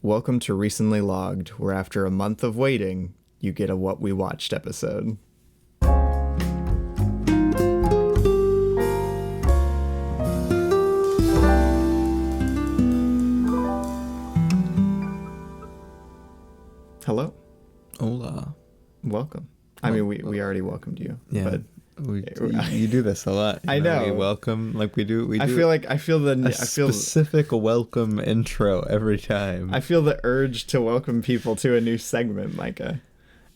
Welcome to Recently Logged, where after a month of waiting, you get a What We Watched episode. Hello. Hola. Welcome. I mean, we already welcomed you. Yeah. But you do this a lot. I know. We welcome, like we do. I feel specific welcome intro every time. I feel the urge to welcome people to a new segment, Micah.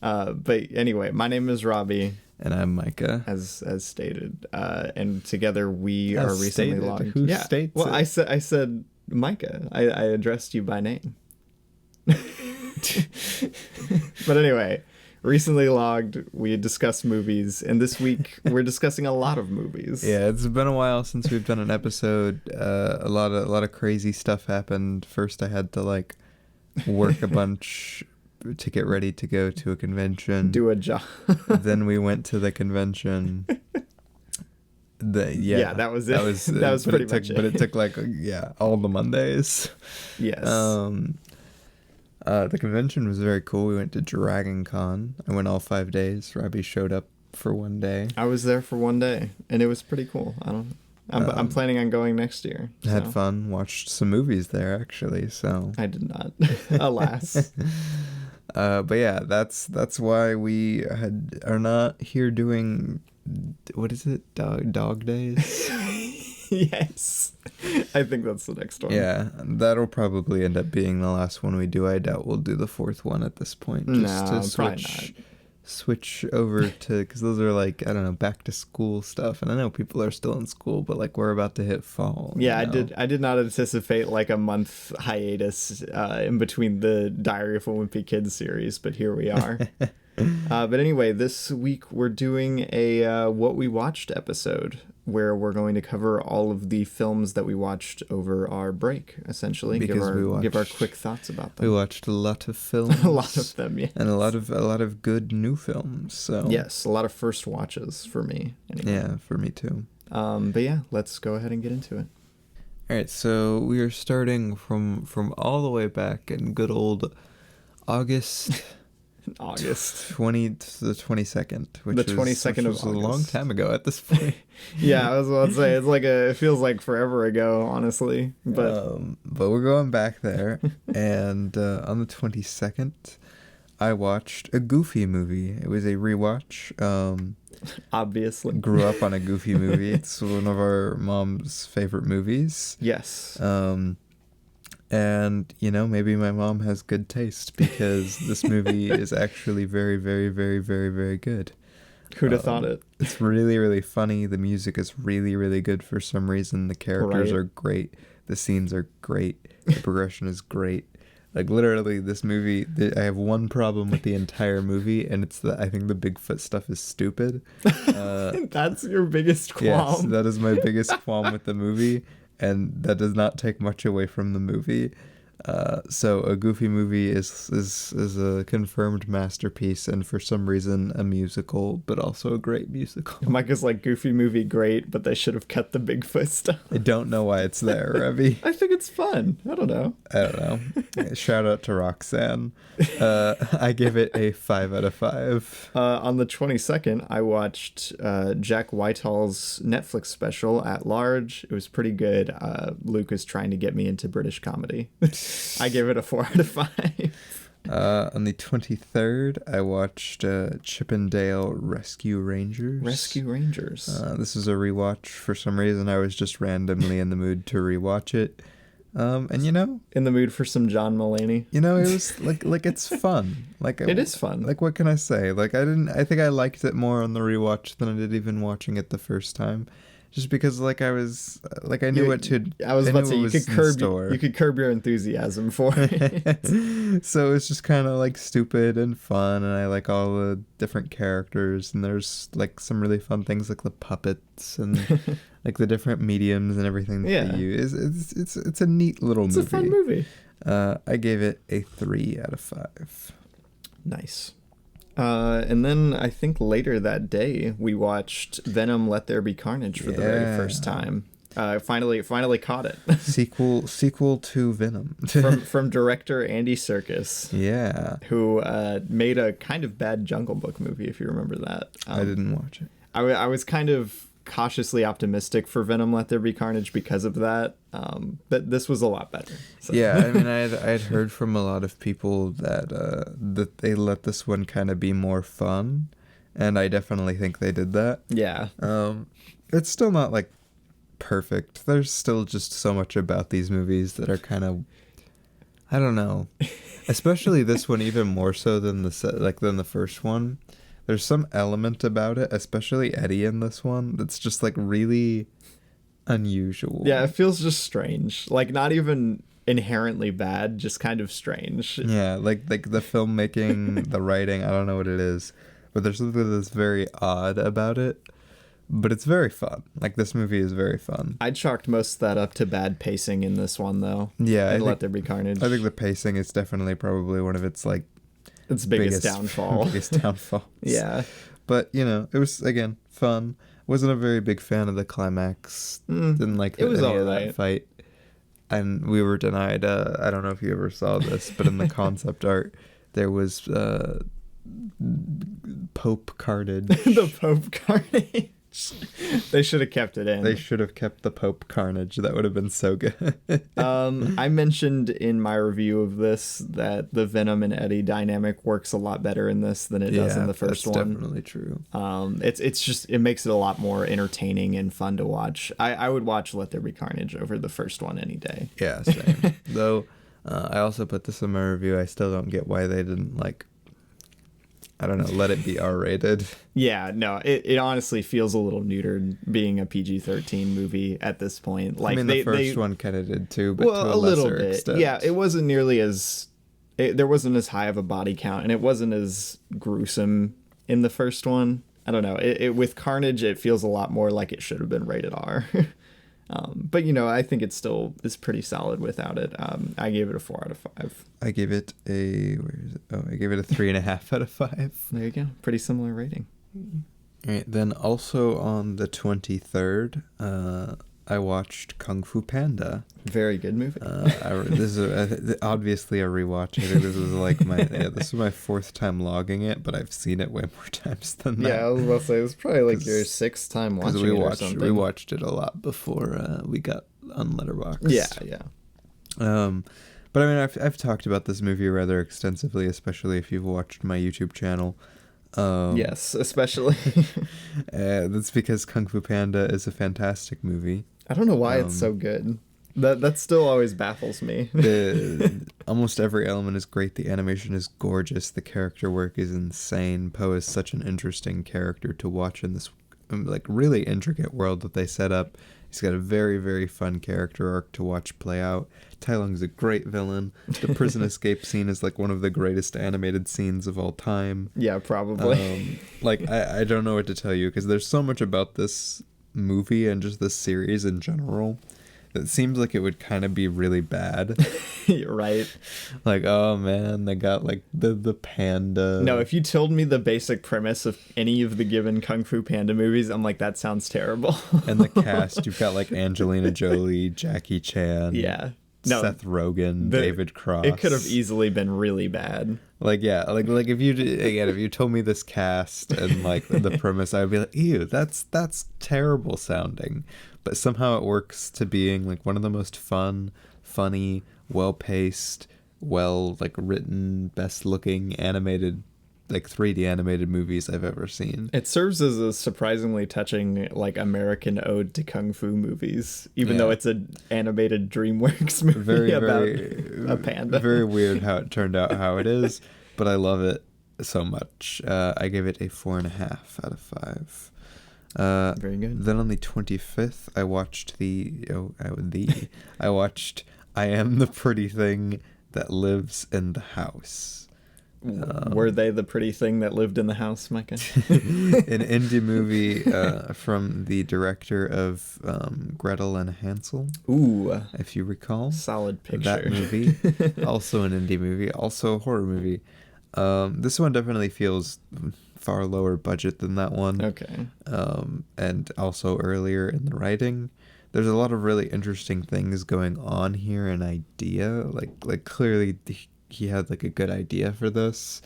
But anyway, my name is Robbie. And I'm Micah. As stated. And together we are recently stated? logged. Who states well, it? I said Micah. I addressed you by name. But anyway, recently logged, we discuss movies, and this week we're discussing a lot of movies. Yeah, it's been a while since we've done an episode. A lot of crazy stuff happened. First, I had to work a bunch to get ready to go to a convention. Do a job. Then we went to the convention. That was it. That was pretty much it. But it took all the Mondays. Yes. The convention was very cool. We went to Dragon Con. I went all 5 days. Robbie showed up for 1 day. I was there for 1 day, and it was pretty cool. I'm planning on going next year. So. Had fun. Watched some movies there, actually. So I did not, alas. But yeah, that's why we are not here doing, what is it? Dog days? Yes. I think that's the next one. Yeah, that'll probably end up being the last one we do. I doubt we'll do the fourth one at this point. Switch over to, because those are back to school stuff. And I know people are still in school, but we're about to hit fall. Yeah, I did not anticipate a month hiatus in between the Diary of a Wimpy Kid series, but here we are. But anyway, this week we're doing a What We Watched episode, where we're going to cover all of the films that we watched over our break, essentially. Because give our quick thoughts about them. We watched a lot of films. A lot of them, yes. And a lot of good new films. So yes, a lot of first watches for me. Anyway. Yeah, for me too. But yeah, let's go ahead and get into it. All right, so we are starting from all the way back in good old August. 20 to the 22nd, which the 22nd was of a August. long time ago at this point. Yeah, I was about to say it feels like forever ago, honestly. But we're going back there, and on the 22nd, I watched a Goofy movie. It was a rewatch. Obviously, grew up on a Goofy movie. It's one of our mom's favorite movies. Yes. And, maybe my mom has good taste, because this movie is actually very, very, very, very, very good. Who'd have thought it? It's really, really funny. The music is really, really good for some reason. The characters are great. The scenes are great. The progression is great. Literally, this movie, I have one problem with the entire movie, and it's that I think the Bigfoot stuff is stupid. That's your biggest qualm? Yes, that is my biggest qualm with the movie. And that does not take much away from the movie. So a Goofy movie is a confirmed masterpiece, and for some reason a musical, but also a great musical. Micah's Goofy movie great, but they should have cut the Bigfoot stuff. I don't know why it's there, Robbie. I think it's fun. I don't know. Shout out to Roxanne. I give it a 5 out of 5. On the 22nd, I watched Jack Whitehall's Netflix special, At Large. It was pretty good. Luke is trying to get me into British comedy. I give it a 4 out of 5. On the 23rd, I watched Chip and Dale Rescue Rangers. Rescue Rangers. This is a rewatch. For some reason, I was just randomly in the mood to rewatch it. And in the mood for some John Mulaney. It was it's fun. It is fun. What can I say? I think I liked it more on the rewatch than I did even watching it the first time. Just because I knew what to. I was about to say you could curb your enthusiasm for it. So it's just kind of stupid and fun, and I like all the different characters, and there's some really fun things like the puppets and the different mediums and everything that they use. It's a neat little movie. It's a fun movie. I gave it a 3 out of 5. Nice. And then I think later that day we watched Venom: Let There Be Carnage for the very first time. Finally caught it. Sequel to Venom. from director Andy Serkis. Yeah. Who made a kind of bad Jungle Book movie, if you remember that. I didn't watch it. I was kind of cautiously optimistic for Venom Let There Be Carnage because of that, but this was a lot better. So. Yeah, I mean, I'd heard from a lot of people that that they let this one kind of be more fun, and I definitely think they did that. Yeah. It's still not like perfect. There's still just so much about these movies that are kind of, I don't know, especially this one even more so than the first one. There's some element about it, especially Eddie in this one, that's just like really unusual. Yeah, it feels just strange. Like not even inherently bad, just kind of strange. Yeah, like the filmmaking, the writing, I don't know what it is, but there's something that's very odd about it. But it's very fun. Like, this movie is very fun. I chalked most of that up to bad pacing in this one, though. Yeah. Let There Be Carnage. I think the pacing is definitely probably one of its, like... its biggest downfall. Biggest downfalls. Yeah. But, you know, it was, again, fun. Wasn't a very big fan of the climax. Didn't like it was any of alright. that fight. And we were denied, I don't know if you ever saw this, but in the concept art, there was Pope Carnage. The Pope Carnage. They should have kept it in. They should have kept the Pope Carnage. That would have been so good. I mentioned in my review of this that the Venom and Eddie dynamic works a lot better in this than it does in the first one. That's definitely true. It's just, it makes it a lot more entertaining and fun to watch. I would watch Let There Be Carnage over the first one any day. Yeah, same. Though, I also put this in my review. I still don't get why they didn't, like, I don't know, let it be R-rated. Yeah, no, it honestly feels a little neutered being a PG-13 movie at this point. Like, I mean, the first one kind of did too, but to a little lesser bit. extent. Yeah, it wasn't nearly as... there wasn't as high of a body count, and it wasn't as gruesome in the first one. I don't know. With Carnage, it feels a lot more like it should have been rated R. But, you know, I think it still is pretty solid without it. I gave it a 4 out of 5. I gave it a... Where is it? Oh, I gave it a 3.5 out of 5. There you go. Pretty similar rating. All right, then also on the 23rd, I watched Kung Fu Panda. Very good movie. This is obviously a rewatch. I think this was like this is my 4th time logging it, but I've seen it way more times than that. Yeah, I was about to say, it was probably like your 6th time watching it or something. We watched it a lot before we got on Letterboxd. Yeah. But I mean, I've talked about this movie rather extensively, especially if you've watched my YouTube channel. Yes, especially. That's because Kung Fu Panda is a fantastic movie. I don't know why it's so good. That still always baffles me. Almost every element is great. The animation is gorgeous. The character work is insane. Poe is such an interesting character to watch in this like really intricate world that they set up. He's got a very, very fun character arc to watch play out. Tai Lung's a great villain. The prison escape scene is like one of the greatest animated scenes of all time. Yeah, probably. Like, I don't know what to tell you because there's so much about this movie and just this series in general that seems like it would kind of be really bad. You're right. Like, oh man, they got like the panda. No, if you told me the basic premise of any of the given Kung Fu Panda movies, I'm like, that sounds terrible. And the cast, you've got like Angelina Jolie, Jackie Chan. Yeah. No, Seth Rogen, David Cross. It could have easily been really bad. Like, yeah, like if you told me this cast and like the premise, I'd be like, ew, that's terrible sounding. But somehow it works to being like one of the most fun, funny, well-paced, like written, best-looking animated, like 3D animated movies I've ever seen. It serves as a surprisingly touching like American ode to kung fu movies, even though it's an animated DreamWorks movie about a panda. Very weird how it turned out how it is, but I love it so much. I gave it a 4.5 out of 5. Very good. Then on the 25th, I watched I watched I Am the Pretty Thing That Lives in the House. Were they the pretty thing that lived in the house, Micah? An indie movie from the director of Gretel and Hansel. Ooh, if you recall. Solid picture. That movie. Also an indie movie. Also a horror movie. This one definitely feels far lower budget than that one. Okay. And also earlier in the writing. there's a lot of really interesting things going on here, an idea, like clearly he had like a good idea for this,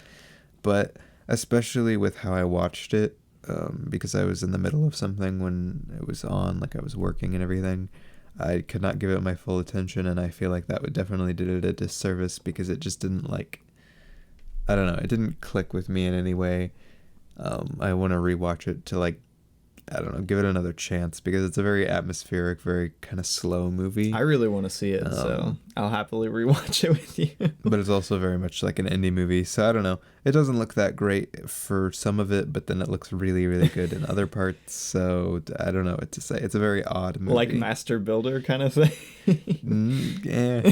but especially with how I watched it, because I was in the middle of something when it was on, like I was working and everything, I could not give it my full attention, and I feel like that would definitely did it a disservice because it just didn't like, I don't know, it didn't click with me in any way. I want to rewatch it to like, I don't know, give it another chance because it's a very atmospheric, very kind of slow movie. I really want to see it, so I'll happily rewatch it with you. But it's also very much like an indie movie, so I don't know. It doesn't look that great for some of it, but then it looks really, really good in other parts, so I don't know what to say. It's a very odd movie. Like Master Builder kind of thing? Yeah.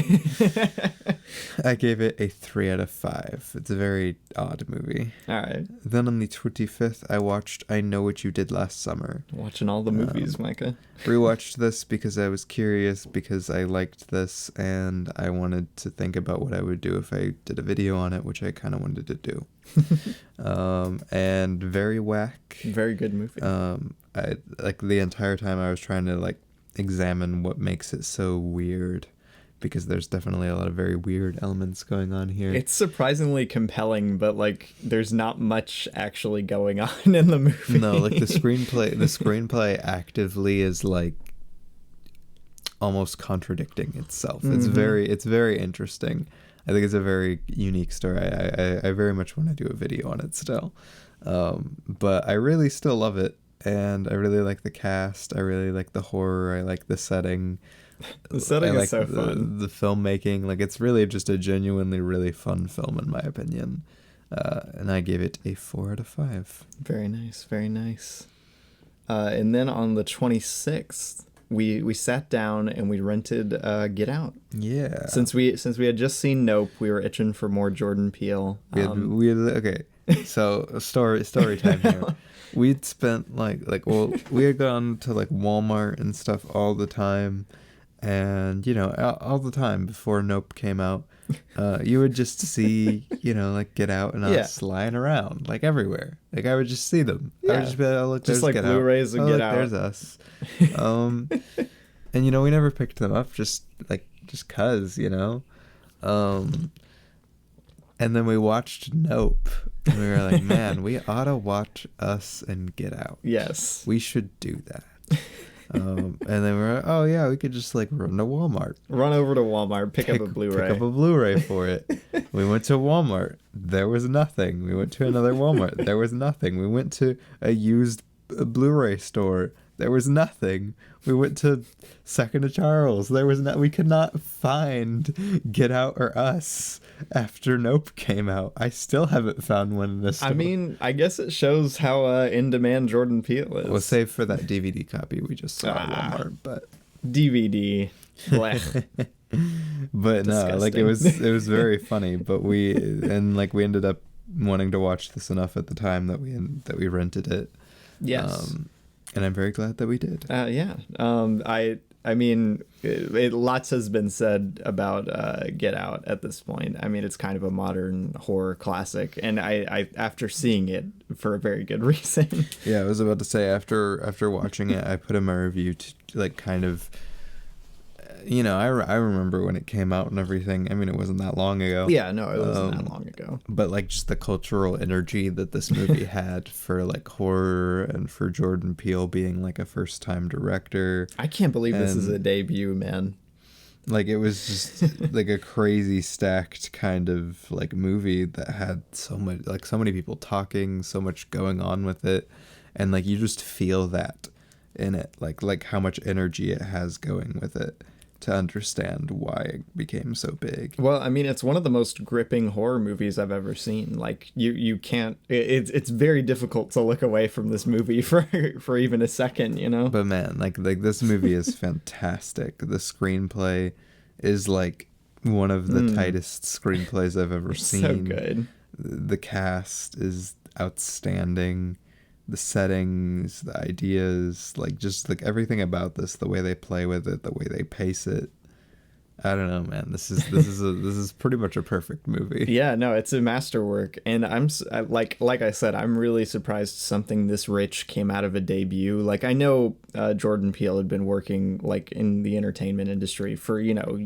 I gave it a 3 out of 5. It's a very odd movie. All right. Then on the 25th, I watched I Know What You Did Last Summer. Watching all the movies, Micah. Rewatched this because I was curious, because I liked this, and I wanted to think about what I would do if I did a video on it, which I kind of wanted to do. And very whack. Very good movie. I like the entire time I was trying to like examine what makes it so weird, because there's definitely a lot of very weird elements going on here. It's surprisingly compelling, but like there's not much actually going on in the movie. No, like the screenplay actively is like almost contradicting itself. Mm-hmm. It's very interesting. I think it's a very unique story. I very much want to do a video on it still. But I really still love it, and I really like the cast. I really like the horror. I like the setting. The setting is so fun. The filmmaking, like it's really just a genuinely really fun film in my opinion. And I gave it a 4 out of 5. Very nice, very nice. And then on the 26th, we sat down and we rented Get Out. Yeah. Since we had just seen Nope, we were itching for more Jordan Peele. Okay. So story time here. We'd spent well, we had gone to like Walmart and stuff all the time. And, you know, all the time before Nope came out, you would just see, you know, like Get Out and us lying around, like everywhere. Like I would just see them. Yeah. I would just be like, oh, look, just there's like Get Blu-rays Out. and Get Out. There's us. And, you know, we never picked them up just cause, you know. And then we watched Nope. And we were like, man, we ought to watch Us and Get Out. Yes. We should do that. And then we're like, oh yeah, we could just like run to Walmart. Run over to Walmart, pick up a Blu-ray. Pick up a Blu-ray for it. We went to Walmart. There was nothing. We went to another Walmart. There was nothing. We went to a used Blu-ray store. There was nothing. We went to Second to Charles. There was we could not find Get Out or Us after Nope came out. I still haven't found one in this store. I mean, I guess it shows how in demand Jordan Peele is. Well, save for that DVD copy we just saw at Walmart, but DVD. Blech. But no, like it was very funny. But we ended up wanting to watch this enough at the time that we rented it. Yes. And I'm very glad that we did. Yeah. I mean, lots has been said about Get Out at this point. I mean, it's kind of a modern horror classic, and I after seeing it for a very good reason. Yeah, I was about to say after watching it, I put in my review to like kind of, you know, I remember when it came out and everything. I mean, it wasn't that long ago. Yeah, no, it wasn't that long ago. But like just the cultural energy that this movie had for like horror and for Jordan Peele being like a first-time director. I can't believe this is a debut, man. Like it was just like a crazy stacked kind of like movie that had so many people talking, so much going on with it, and like you just feel that in it, like how much energy it has going with it, to understand why it became so big. Well, I mean, it's one of the most gripping horror movies I've ever seen. Like you can't. It's very difficult to look away from this movie for even a second, you know. But man, like this movie is fantastic. The screenplay is like one of the tightest screenplays I've ever seen. So good. The cast is outstanding. The settings, the ideas, like just like everything about this, the way they play with it, the way they pace it, I don't know, man. This is pretty much a perfect movie. Yeah, no, it's a masterwork, and like I said, I'm really surprised something this rich came out of a debut. Like, I know Jordan Peele had been working like in the entertainment industry for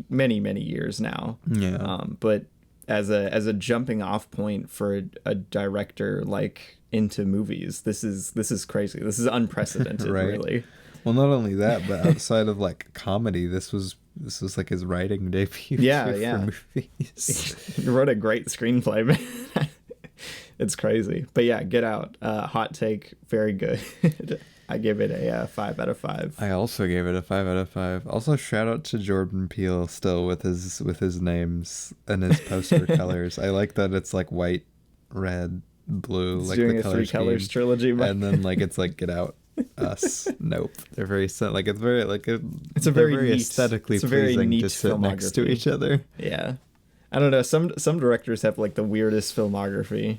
many years now. Yeah. But as a jumping off point for a director like into movies, this is crazy. This is unprecedented, Right. really. Well, not only that, but outside of like comedy, this was like his writing debut. Yeah, for movies. He wrote a great screenplay, man. It's crazy. But yeah, Get Out. Hot take, very good. I give it a 5 out of 5. I also gave it a 5 out of 5. Also, shout out to Jordan Peele still with his names and his poster colors. I like that it's like white, red, blue, He's like doing the a color 3 colors scheme. trilogy, Mike. And then like it's like Get Out, Us, Nope. They're very like it's very like it's a very neat, aesthetically it's a very pleasing neat to sit next to each other. Yeah, I don't know. Some directors have like the weirdest filmography,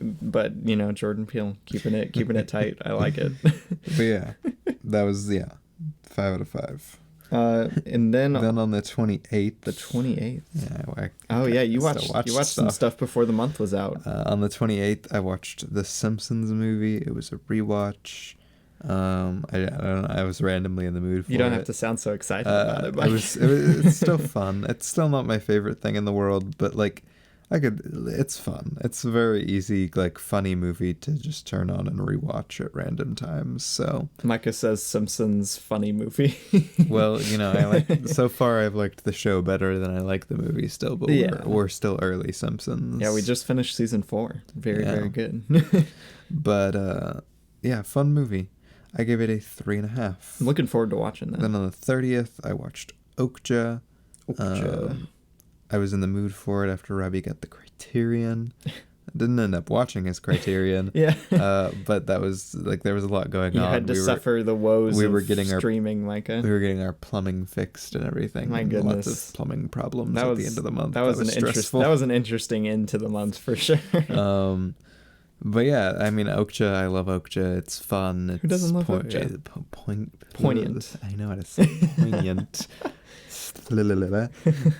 but Jordan Peele keeping it tight. I like it. But yeah, that was 5 out of 5. And then on the 28th. The 28th. Yeah. You watched some stuff before the month was out. On the 28th, I watched The Simpsons movie. It was a rewatch. I don't know. I was randomly in the mood for it. You don't have to sound so excited about it. Mike. It's still fun. It's still not my favorite thing in the world, but like it's fun. It's a very easy, like, funny movie to just turn on and rewatch at random times. So Micah says Simpsons funny movie. Well, so far I've liked the show better than I like the movie still, but we're still early Simpsons. Yeah, we just finished season 4. Very good. But fun movie. I gave it a 3.5. I'm looking forward to watching that. Then on the 30th, I watched Okja. I was in the mood for it after Robbie got the Criterion. I didn't end up watching his Criterion. Yeah. But that was like there was a lot going on. You had to suffer the woes of getting streaming, Micah. We were getting our plumbing fixed and everything. My goodness. Lots of plumbing problems at the end of the month. That was an interesting end to the month for sure. But yeah, I mean, Okja, I love Okja. It's fun. Who doesn't love Okja? Poignant. I know how to say poignant.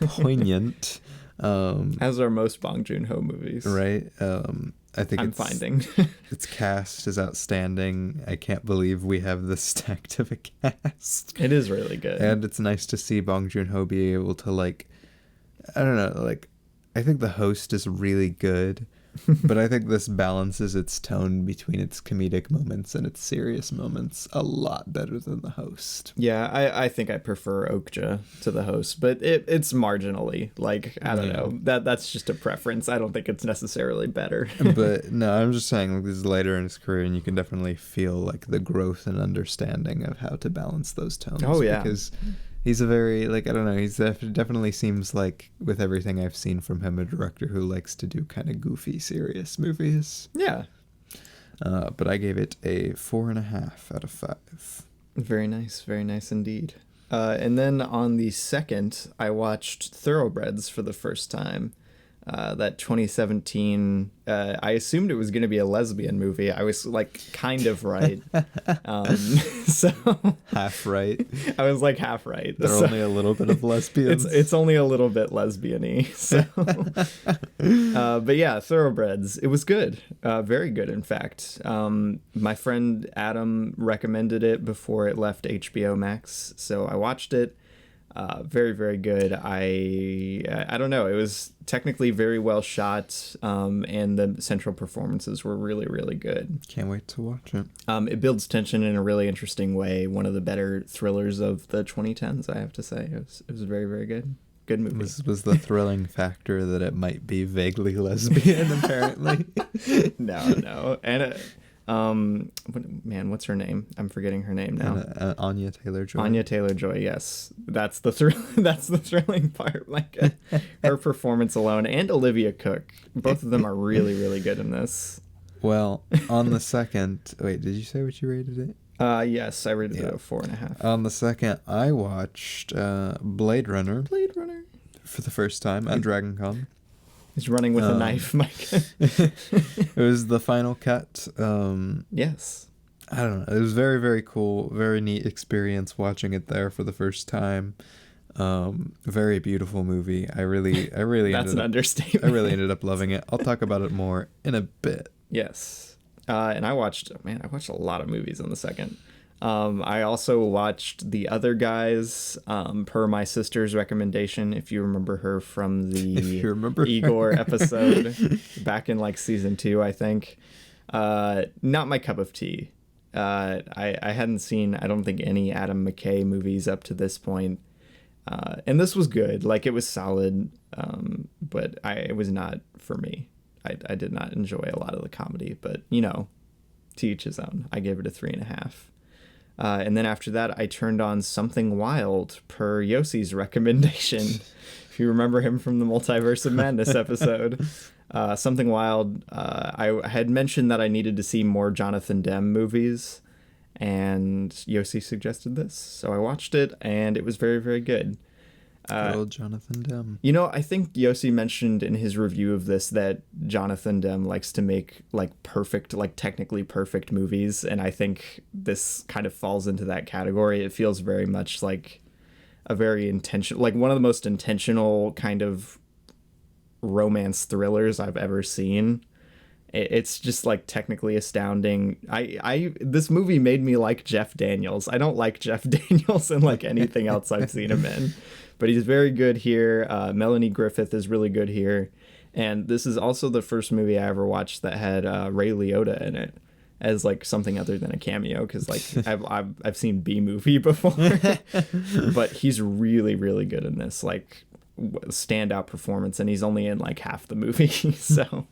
Poignant. As are most Bong Joon-ho movies. Right. I think I'm finding. Its cast is outstanding. I can't believe we have this stacked of a cast. It is really good. And it's nice to see Bong Joon-ho be able to, like, I don't know, like, I think The Host is really good. But I think this balances its tone between its comedic moments and its serious moments a lot better than The Host. Yeah, I think I prefer Okja to The Host, but it's marginally. Like, I don't know. That's just a preference. I don't think it's necessarily better. But no, I'm just saying, like, this is later in his career, and you can definitely feel like the growth and understanding of how to balance those tones. Oh, yeah. Because he's a very, like, I don't know, he's definitely seems like, with everything I've seen from him, a director who likes to do kind of goofy, serious movies. Yeah. But I gave it a 4.5 out of 5. Very nice indeed. And then on the 2nd, I watched Thoroughbreds for the first time. That 2017, I assumed it was going to be a lesbian movie. I was like kind of right. So half right. I was like half right. They're only a little bit of lesbians. It's only a little bit lesbian-y. So, but yeah, Thoroughbreds. It was good. Very good, in fact. My friend Adam recommended it before it left HBO Max, so I watched it. Very, very good. I don't know. It was technically very well shot, and the central performances were really, really good. Can't wait to watch it. It builds tension in a really interesting way. One of the better thrillers of the 2010s, I have to say. It was very, very good. Good movie. Was the thrilling factor that it might be vaguely lesbian, apparently? No. And what's her name? I'm forgetting her name now. Anya Taylor-Joy. Anya Taylor-Joy, yes. That's the thrilling part. Like her performance alone, and Olivia Cook. Both of them are really, really good in this. Well, on the 2nd, wait, did you say what you rated it? Yes, I rated it a 4.5. On the 2nd, I watched Blade Runner for the first time at DragonCon. He's running with a knife, Mike. It was the final cut. Yes. I don't know. It was very, very cool. Very neat experience watching it there for the first time. Very beautiful movie. I really That's an understatement. I really ended up loving it. I'll talk about it more in a bit. Yes. And I watched a lot of movies in the second. I also watched The Other Guys, per my sister's recommendation, if you remember her from the Igor episode back in like season 2, I think. Not my cup of tea. I hadn't seen, I don't think, any Adam McKay movies up to this point. And this was good. Like, it was solid, but it was not for me. I did not enjoy a lot of the comedy, but, you know, to each his own. I gave it a 3.5. And then after that, I turned on Something Wild per Yossi's recommendation. If you remember him from the Multiverse of Madness episode. Something Wild, I had mentioned that I needed to see more Jonathan Demme movies, and Yossi suggested this. So I watched it, and it was very, very good. Good old Jonathan Demme. You know, I think Yossi mentioned in his review of this that Jonathan Demme likes to make like perfect, like technically perfect movies, and I think this kind of falls into that category. It feels very much like a very intentional, like one of the most intentional kind of romance thrillers I've ever seen. It's just like technically astounding. This movie made me like Jeff Daniels. I don't like Jeff Daniels in like anything else I've seen him in, but he's very good here. Melanie Griffith is really good here, and this is also the first movie I ever watched that had Ray Liotta in it as like something other than a cameo, because like I've seen B Movie before, but he's really, really good in this, like standout performance, and he's only in like half the movie. So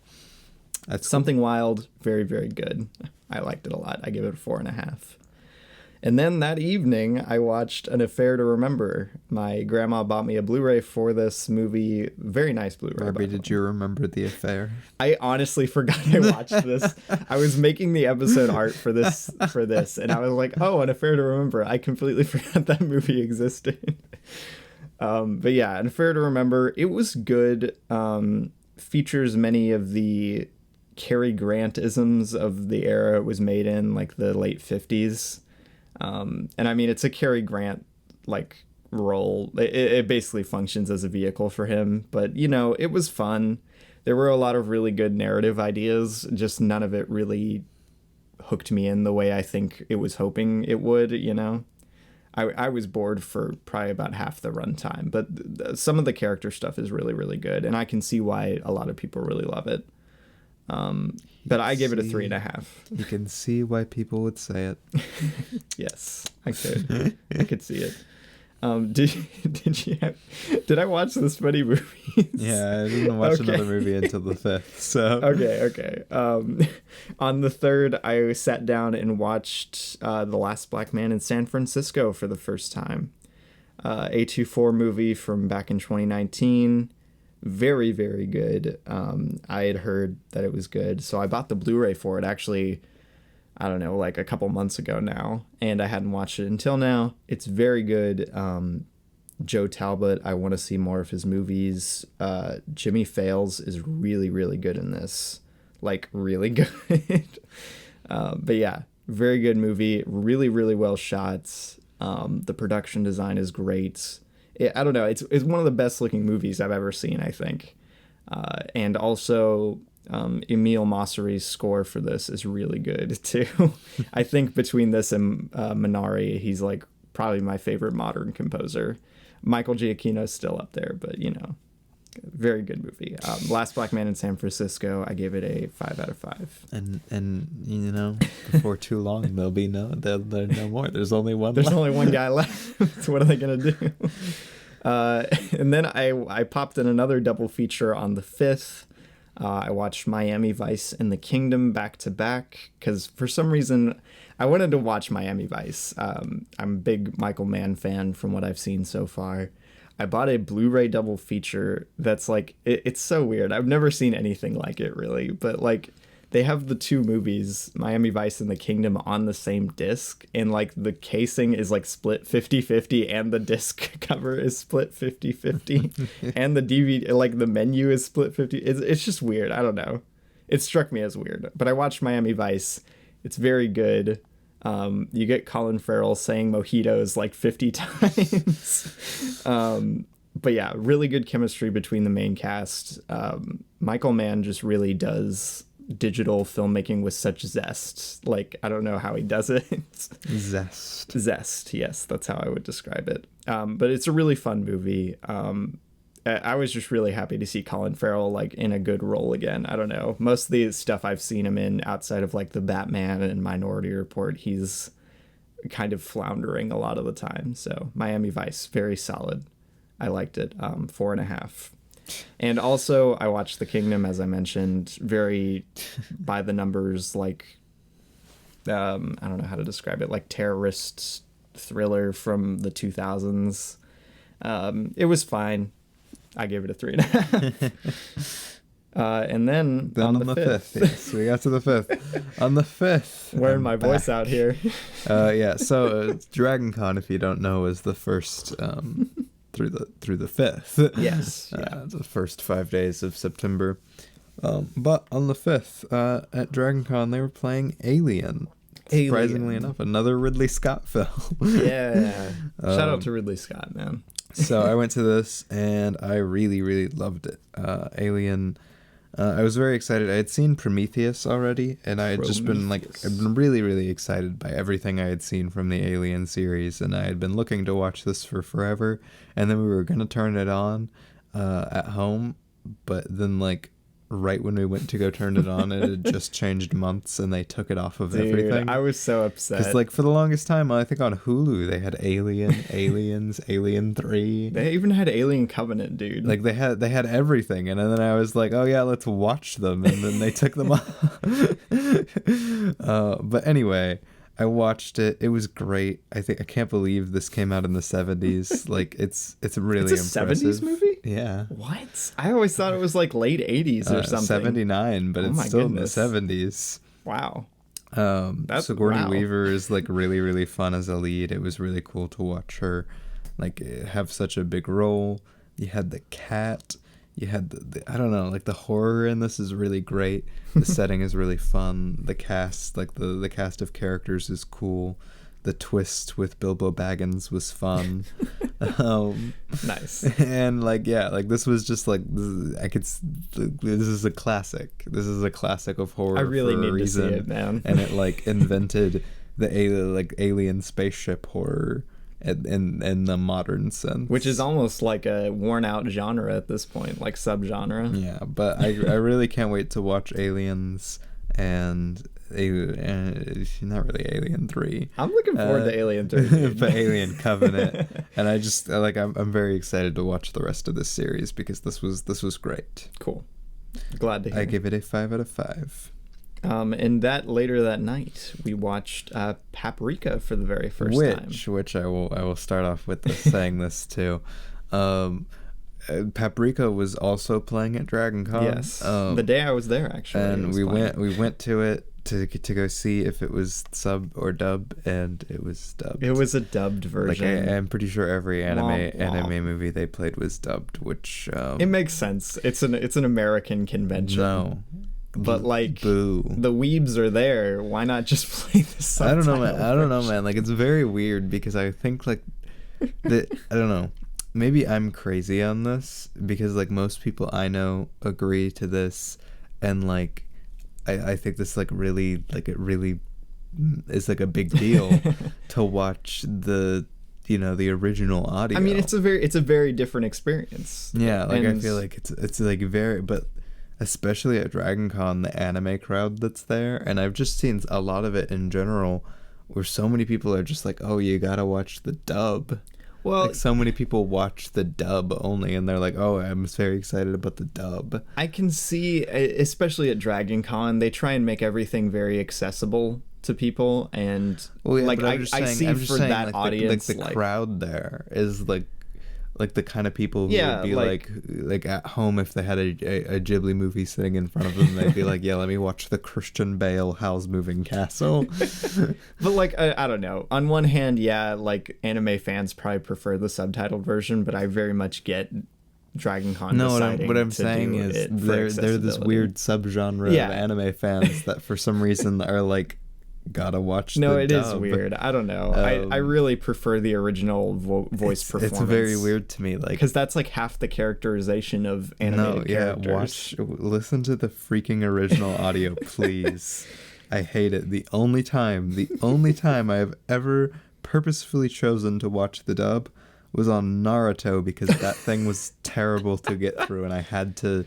that's Something Wild, very, very good. I liked it a lot. I give it a 4.5. And then that evening, I watched An Affair to Remember. My grandma bought me a Blu-ray for this movie. Very nice Blu-ray. Robbie, did you remember the affair? I honestly forgot I watched this. I was making the episode art for this, and I was like, oh, An Affair to Remember. I completely forgot that movie existed. But yeah, An Affair to Remember. It was good. Features many of the Cary Grant-isms of the era it was made in, like the late 50s. And I mean, it's a Cary Grant like role. It basically functions as a vehicle for him, but you know, it was fun. There were a lot of really good narrative ideas, just none of it really hooked me in the way I think it was hoping it would, you know. I was bored for probably about half the runtime, but some of the character stuff is really, really good, and I can see why a lot of people really love it. But I gave it a 3.5. You can see why people would say it. Yes, I could. I could see it. Did I watch this many movies? Yeah, I didn't watch another movie until the 5th. So okay. On the 3rd, I sat down and watched The Last Black Man in San Francisco for the first time. A24 movie from back in 2019. Very, very good. I had heard that it was good, so I bought the Blu-ray for it actually, I don't know, like a couple months ago now, and I hadn't watched it until now. It's very good. Joe Talbot, I want to see more of his movies. Jimmy Fails is really, really good in this. Like, really good. But yeah, very good movie. Really, really well shot. The production design is great. I don't know. It's one of the best looking movies I've ever seen, I think. And also, Emile Mosseri's score for this is really good too. I think between this and Minari, he's like probably my favorite modern composer. Michael Giacchino's still up there, but you know, very good movie. Last Black Man in San Francisco, I gave it a 5 out of 5. And you know, before too long there'll be no more. There's only one. There's only one guy left. So what are they gonna do? And then I popped in another double feature on the 5th. I watched Miami Vice and The Kingdom back to back because for some reason I wanted to watch Miami Vice. I'm a big Michael Mann fan from what I've seen so far. I bought a Blu-ray double feature that's like, it's so weird. I've never seen anything like it really, but like they have the two movies, Miami Vice and The Kingdom, on the same disc, and like the casing is like split 50-50 and the disc cover is split 50-50 and the DVD, like the menu is split 50. It's just weird. I don't know. It struck me as weird, but I watched Miami Vice. It's very good. You get Colin Farrell saying mojitos like 50 times. But yeah, really good chemistry between the main cast. Michael Mann just really does digital filmmaking with such zest. Like, I don't know how he does it. Zest, yes, that's how I would describe it. But it's a really fun movie. I was just really happy to see Colin Farrell like in a good role again. I don't know. Most of the stuff I've seen him in outside of like the Batman and Minority Report, he's kind of floundering a lot of the time. So Miami Vice, very solid. I liked it. 4.5. And also I watched The Kingdom, as I mentioned, very by the numbers, like, I don't know how to describe it, like terrorist thriller from the 2000s. It was fine. I gave it a 3.5. And then on the 5th. Yes, we got to the 5th. On the 5th. Wearing my voice out here. Yeah, so Dragon Con, if you don't know, is the first through the 5th. Yes. The first 5 days of September. But on the 5th, at Dragon Con, they were playing Alien. Surprisingly enough, another Ridley Scott film. Yeah. Shout out to Ridley Scott, man. So I went to this and I really, really loved it. Alien. I was very excited. I had seen Prometheus already, and I had just been like, I've been really, really excited by everything I had seen from the Alien series, and I had been looking to watch this for forever. And then we were gonna turn it on at home, but then like right when we went to go turn it on, it had just changed months, and they took it off of everything. I was so upset. Because like for the longest time, I think on Hulu they had Alien, Aliens, Alien 3. They even had Alien Covenant, dude. Like they had everything, and then I was like, oh yeah, let's watch them, and then they took them off. But anyway, I watched it. It was great. I can't believe this came out in the 70s. Like it's really it's a impressive. 70s movie? Yeah. What? I always thought it was like late 80s or something. 79, but it's still goodness. In the 70s. Wow. Sigourney Weaver is like really, really fun as a lead. It was really cool to watch her like have such a big role. You had the cat. You had the I don't know, like the horror in this is really great. The setting is really fun. The cast, like the cast of characters is cool. The twist with Bilbo Baggins was fun. Nice. And like, yeah, like this was just like, this is a classic. This is a classic of horror. I really for need a reason. To see it, man. And it like invented the alien spaceship horror in the modern sense, which is almost like a worn out genre at this point, like subgenre. Yeah, but I really can't wait to watch Aliens and not really Alien 3. I'm looking forward to Alien 3, but Alien Covenant, and I just like I'm very excited to watch the rest of this series because this was great. Cool, glad to hear. I give it a 5 out of 5. And that later that night, we watched Paprika for the very first time. Which I will start off with saying this too. Paprika was also playing at Dragon Con. Yes, the day I was there actually. And we went to it to go see if it was sub or dub, and it was dubbed. It was a dubbed version. Like I'm pretty sure every anime movie they played was dubbed, which it makes sense. It's an American convention. No. But like Boo. The weebs are there. Why not just play the subtitle? I don't know, man. Like it's very weird because I think like I don't know. Maybe I'm crazy on this because like most people I know agree to this, and like I think this like really like it really is like a big deal to watch the original audio. I mean, it's a very different experience. Yeah, like I feel like it's like very, but especially at Dragon Con, the anime crowd that's there, and I've just seen a lot of it in general, where so many people are just like, oh, you gotta watch the dub. Well, like so many people watch the dub only, and they're like, oh, I'm very excited about the dub. I can see, especially at Dragon Con, they try and make everything very accessible to people, and I see for that audience, the crowd there is like the kind of people who would be like at home if they had a Ghibli movie sitting in front of them, they'd be like, yeah, let me watch the Christian Bale Howl's Moving Castle. But like I don't know, on one hand, yeah, like anime fans probably prefer the subtitled version, but I very much get Dragon Con deciding what I'm saying is they're this weird subgenre of anime fans that for some reason are like gotta watch No, the it dub. is weird. I don't know. I really prefer the original voice performance. It's very weird to me, like, because that's like half the characterization of animated characters. Listen to the freaking original audio, please. I hate it. The only time I have ever purposefully chosen to watch the dub was on Naruto, because that thing was terrible to get through, and I had to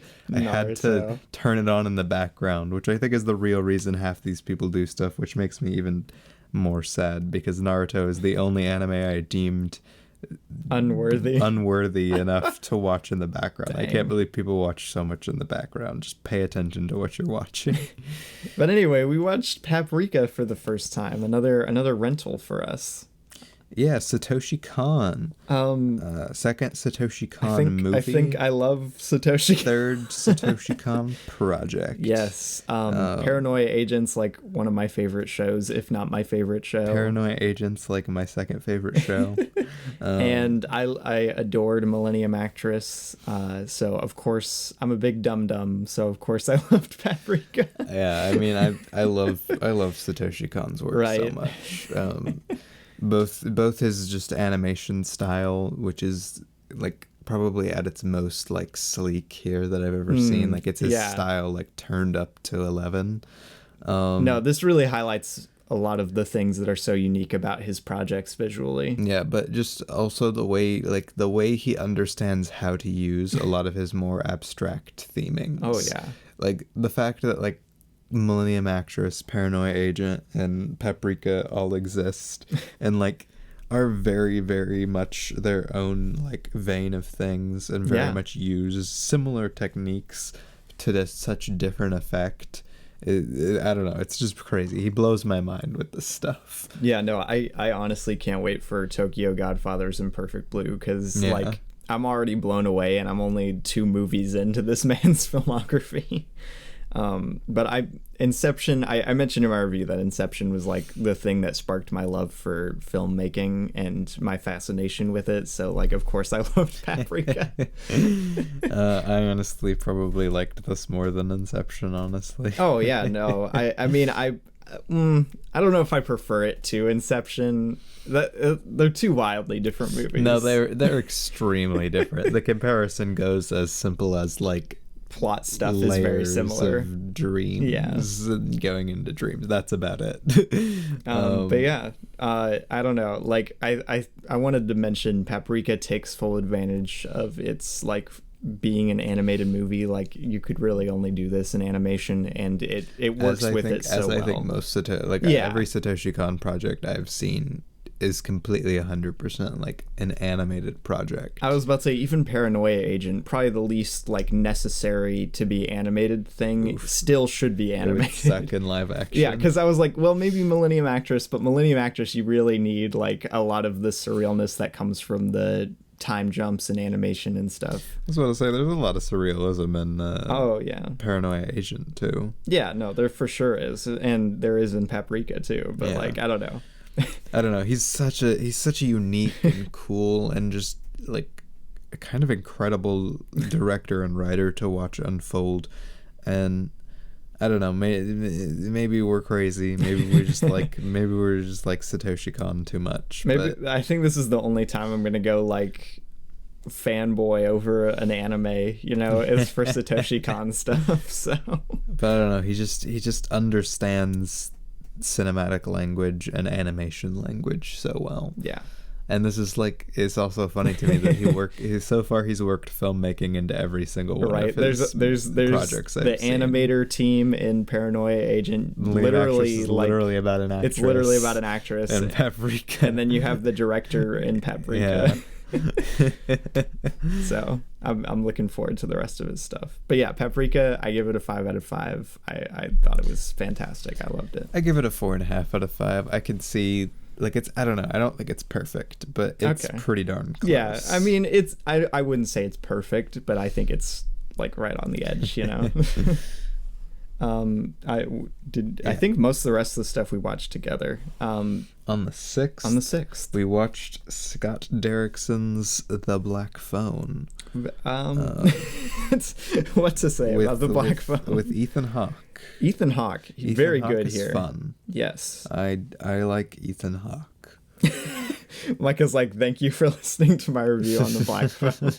turn it on in the background, which I think is the real reason half these people do stuff, which makes me even more sad, because Naruto is the only anime I deemed unworthy enough to watch in the background. Dang. I can't believe people watch so much in the background. Just pay attention to what you're watching. But anyway, we watched Paprika for the first time. Another rental for us. Yeah, Satoshi Kon. Second Satoshi Kon movie. I think I love Satoshi. Third Satoshi Kon project. Yes. Paranoia Agent's like one of my favorite shows, if not my favorite show. Paranoia Agent's like my second favorite show. And I adored Millennium Actress. So of course I'm a big dum-dum. So of course I loved Paprika. Yeah, I mean I love Satoshi Kon's work so much. Both his just animation style, which is like probably at its most like sleek here that I've ever seen. Like it's his style like turned up to 11. No, this really highlights a lot of the things that are so unique about his projects visually. Yeah, but just also the way he understands how to use a lot of his more abstract themings. Oh yeah. Like the fact that like Millennium Actress, Paranoia Agent, and Paprika all exist and like are very, very much their own like vein of things, and very much use similar techniques to such different effect. I don't know, it's just crazy. He blows my mind with this stuff. Yeah, no, I honestly can't wait for Tokyo Godfathers and Perfect Blue, because like I'm already blown away and I'm only 2 movies into this man's filmography. But Inception, I mentioned in my review that Inception was like the thing that sparked my love for filmmaking and my fascination with it. So like, of course I loved Paprika. I honestly probably liked this more than Inception, honestly. Oh yeah, no, I mean, I don't know if I prefer it to Inception. They're 2 wildly different movies. No, they're extremely different. The comparison goes as simple as like plot stuff is very similar. Of dreams, going into dreams. That's about it. But yeah, I don't know. Like I wanted to mention Paprika takes full advantage of its like being an animated movie. Like you could really only do this in animation, and it works with it so well. I think most every Satoshi Kon project I've seen is completely 100% like an animated project. I was about to say, even Paranoia Agent, probably the least like necessary to be animated thing, still should be animated. Stuck in live action. Yeah, because I was like, well, maybe Millennium Actress, but Millennium Actress, you really need like a lot of the surrealness that comes from the time jumps and animation and stuff. I was about to say, there's a lot of surrealism in Paranoia Agent too. Yeah, no, there for sure is, and there is in Paprika too. But like, I don't know. I don't know. He's such a unique and cool and just like a kind of incredible director and writer to watch unfold. And I don't know. Maybe we're crazy. Maybe we're just like Satoshi Kon too much. Maybe I think this is the only time I'm gonna go like fanboy over an anime. You know, is for Satoshi Kon stuff. So, but I don't know. He just understands cinematic language and animation language so well. Yeah. And this is like, it's also funny to me that he's worked filmmaking into every single one of his projects. The animator team in Paranoia Agent, literally about an actress. It's literally about an actress. And Paprika. And then you have the director in Paprika. Yeah. So I'm looking forward to the rest of his stuff. But yeah, Paprika, I give it a 5 out of 5. I thought it was fantastic. I loved it. I give it a 4.5 out of 5. I can see, like, it's, I don't know, I don't think it's perfect, but it's pretty darn close. Yeah, I mean, it's I wouldn't say it's perfect, but I think it's like right on the edge, you know. I think most of the rest of the stuff we watched together. On the 6th, we watched Scott Derrickson's The Black Phone. It's what to say about the black phone with Ethan Hawke. Ethan Hawke, very good here. Fun. Yes, I like Ethan Hawke. Micah's like, thank you for listening to my review on the black phone.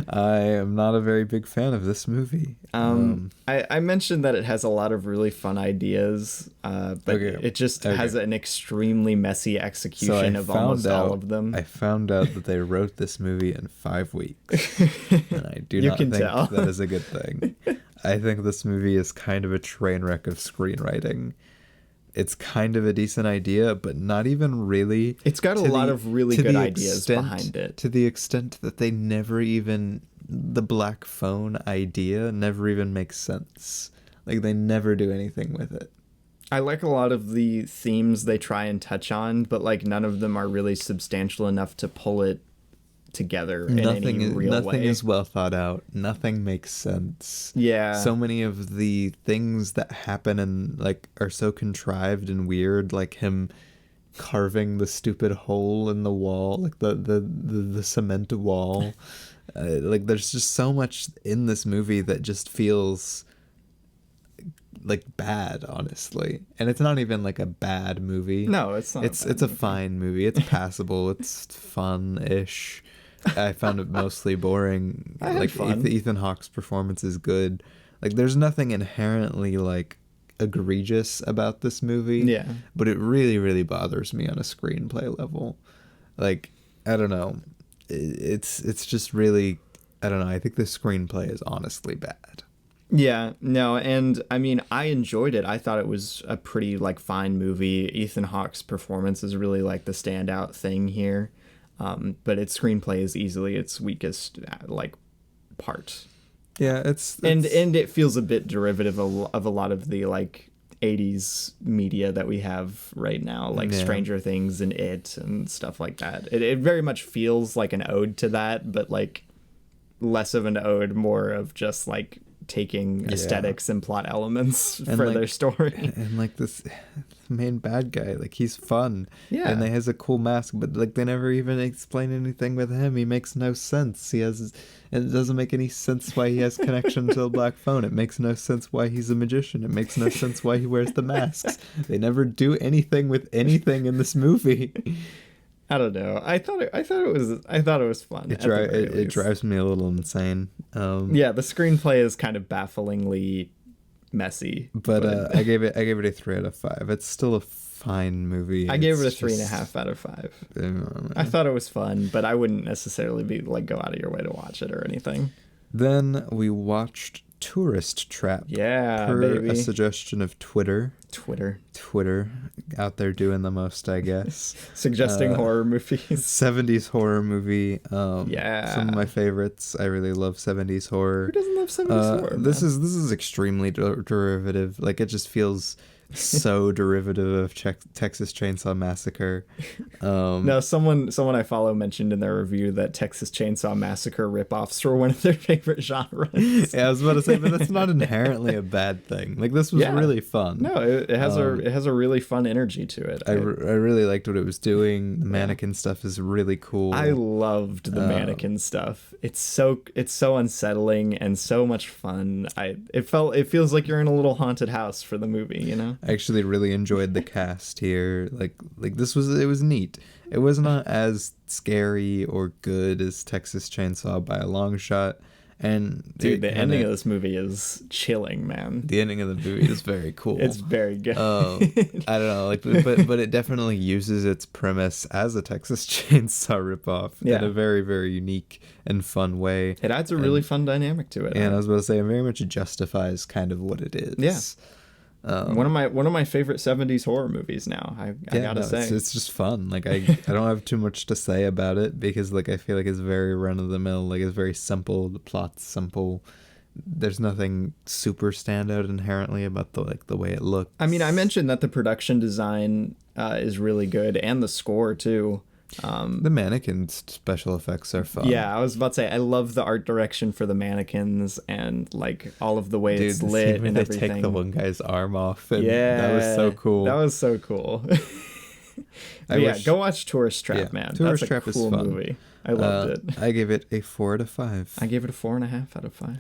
I am not a very big fan of this movie. I mentioned that it has a lot of really fun ideas, but it just has an extremely messy execution of almost all of them. I found out that they wrote this movie in 5 weeks, and I do not think that is a good thing. I think this movie is kind of a train wreck of screenwriting. It's kind of a decent idea, but not even really. It's got a lot of really good ideas behind it. To the extent that they never even... The black phone idea never even makes sense. Like, they never do anything with it. I like a lot of the themes they try and touch on, but, like, none of them are really substantial enough to pull it together in any real way. Nothing is well thought out. Nothing makes sense. Yeah. So many of the things that happen and like are so contrived and weird, like him carving the stupid hole in the wall, like the cement wall. Like there's just so much in this movie that just feels like bad, honestly. And it's not even like a bad movie. No, it's not. It's a fine movie. It's passable. It's fun-ish. I found it mostly boring. Like Ethan Hawke's performance is good. Like there's nothing inherently like egregious about this movie. Yeah. But it really, really bothers me on a screenplay level. Like, I don't know. It's just really, I don't know. I think the screenplay is honestly bad. Yeah, no, and I mean, I enjoyed it. I thought it was a pretty like fine movie. Ethan Hawke's performance is really like the standout thing here. But its screenplay is easily its weakest like part. Yeah, it's and it feels a bit derivative of a lot of the like 80s media that we have right now, like Stranger Things and It and stuff like that. It very much feels like an ode to that, but like less of an ode, more of just like taking aesthetics and plot elements for like, their story. And like this main bad guy, like he's fun. Yeah. And he has a cool mask, but like they never even explain anything with him. He makes no sense. And it doesn't make any sense why he has connection to a black phone. It makes no sense why he's a magician. It makes no sense why he wears the masks. They never do anything with anything in this movie. I don't know. I thought it was fun. It drives me a little insane. Yeah, the screenplay is kind of bafflingly messy. But I gave it a 3 out of 5. It's still a fine movie. I gave it a 3.5 out of 5. I thought it was fun, but I wouldn't necessarily be like go out of your way to watch it or anything. Then we watched Tourist Trap. Yeah, per baby. A suggestion of Twitter out there doing the most, I guess. Suggesting horror movies. 70s horror movie. Yeah, some of my favorites. I really love 70s horror. Who doesn't love 70s horror? This is extremely derivative. Like it just feels so derivative of Texas Chainsaw Massacre. No, someone I follow mentioned in their review that Texas Chainsaw Massacre ripoffs were one of their favorite genres. Yeah, I was about to say, but that's not inherently a bad thing. Like this was really fun. No, it has a really fun energy to it. I really liked what it was doing. The mannequin stuff is really cool. I loved the mannequin stuff. It's so unsettling and so much fun. It feels like you're in a little haunted house for the movie, you know? I actually really enjoyed the cast here. Like it was neat. It was not as scary or good as Texas Chainsaw by a long shot. And dude, the ending of this movie is chilling, man. The ending of the movie is very cool. It's very good. I don't know, like, but it definitely uses its premise as a Texas Chainsaw ripoff in a very, very unique and fun way. It adds a really fun dynamic to it. And I was about to say, it very much justifies kind of what it is. Yeah. One of my favorite 70s horror movies now. I gotta say, it's just fun. Like I don't have too much to say about it because like I feel like it's very run of the mill. Like it's very simple. The plot's simple. There's nothing super standout inherently about the way it looks. I mean, I mentioned that the production design is really good and the score too. The mannequin special effects are fun. Yeah, I was about to say, I love the art direction for the mannequins and like all of the way it's lit and everything. They take the one guy's arm off. And that was so cool. That was so cool. Go watch Tourist Trap, man. Tourist Trap is fun. Movie. I loved it. I gave it a 4 out of 5. I gave it a 4.5 out of 5.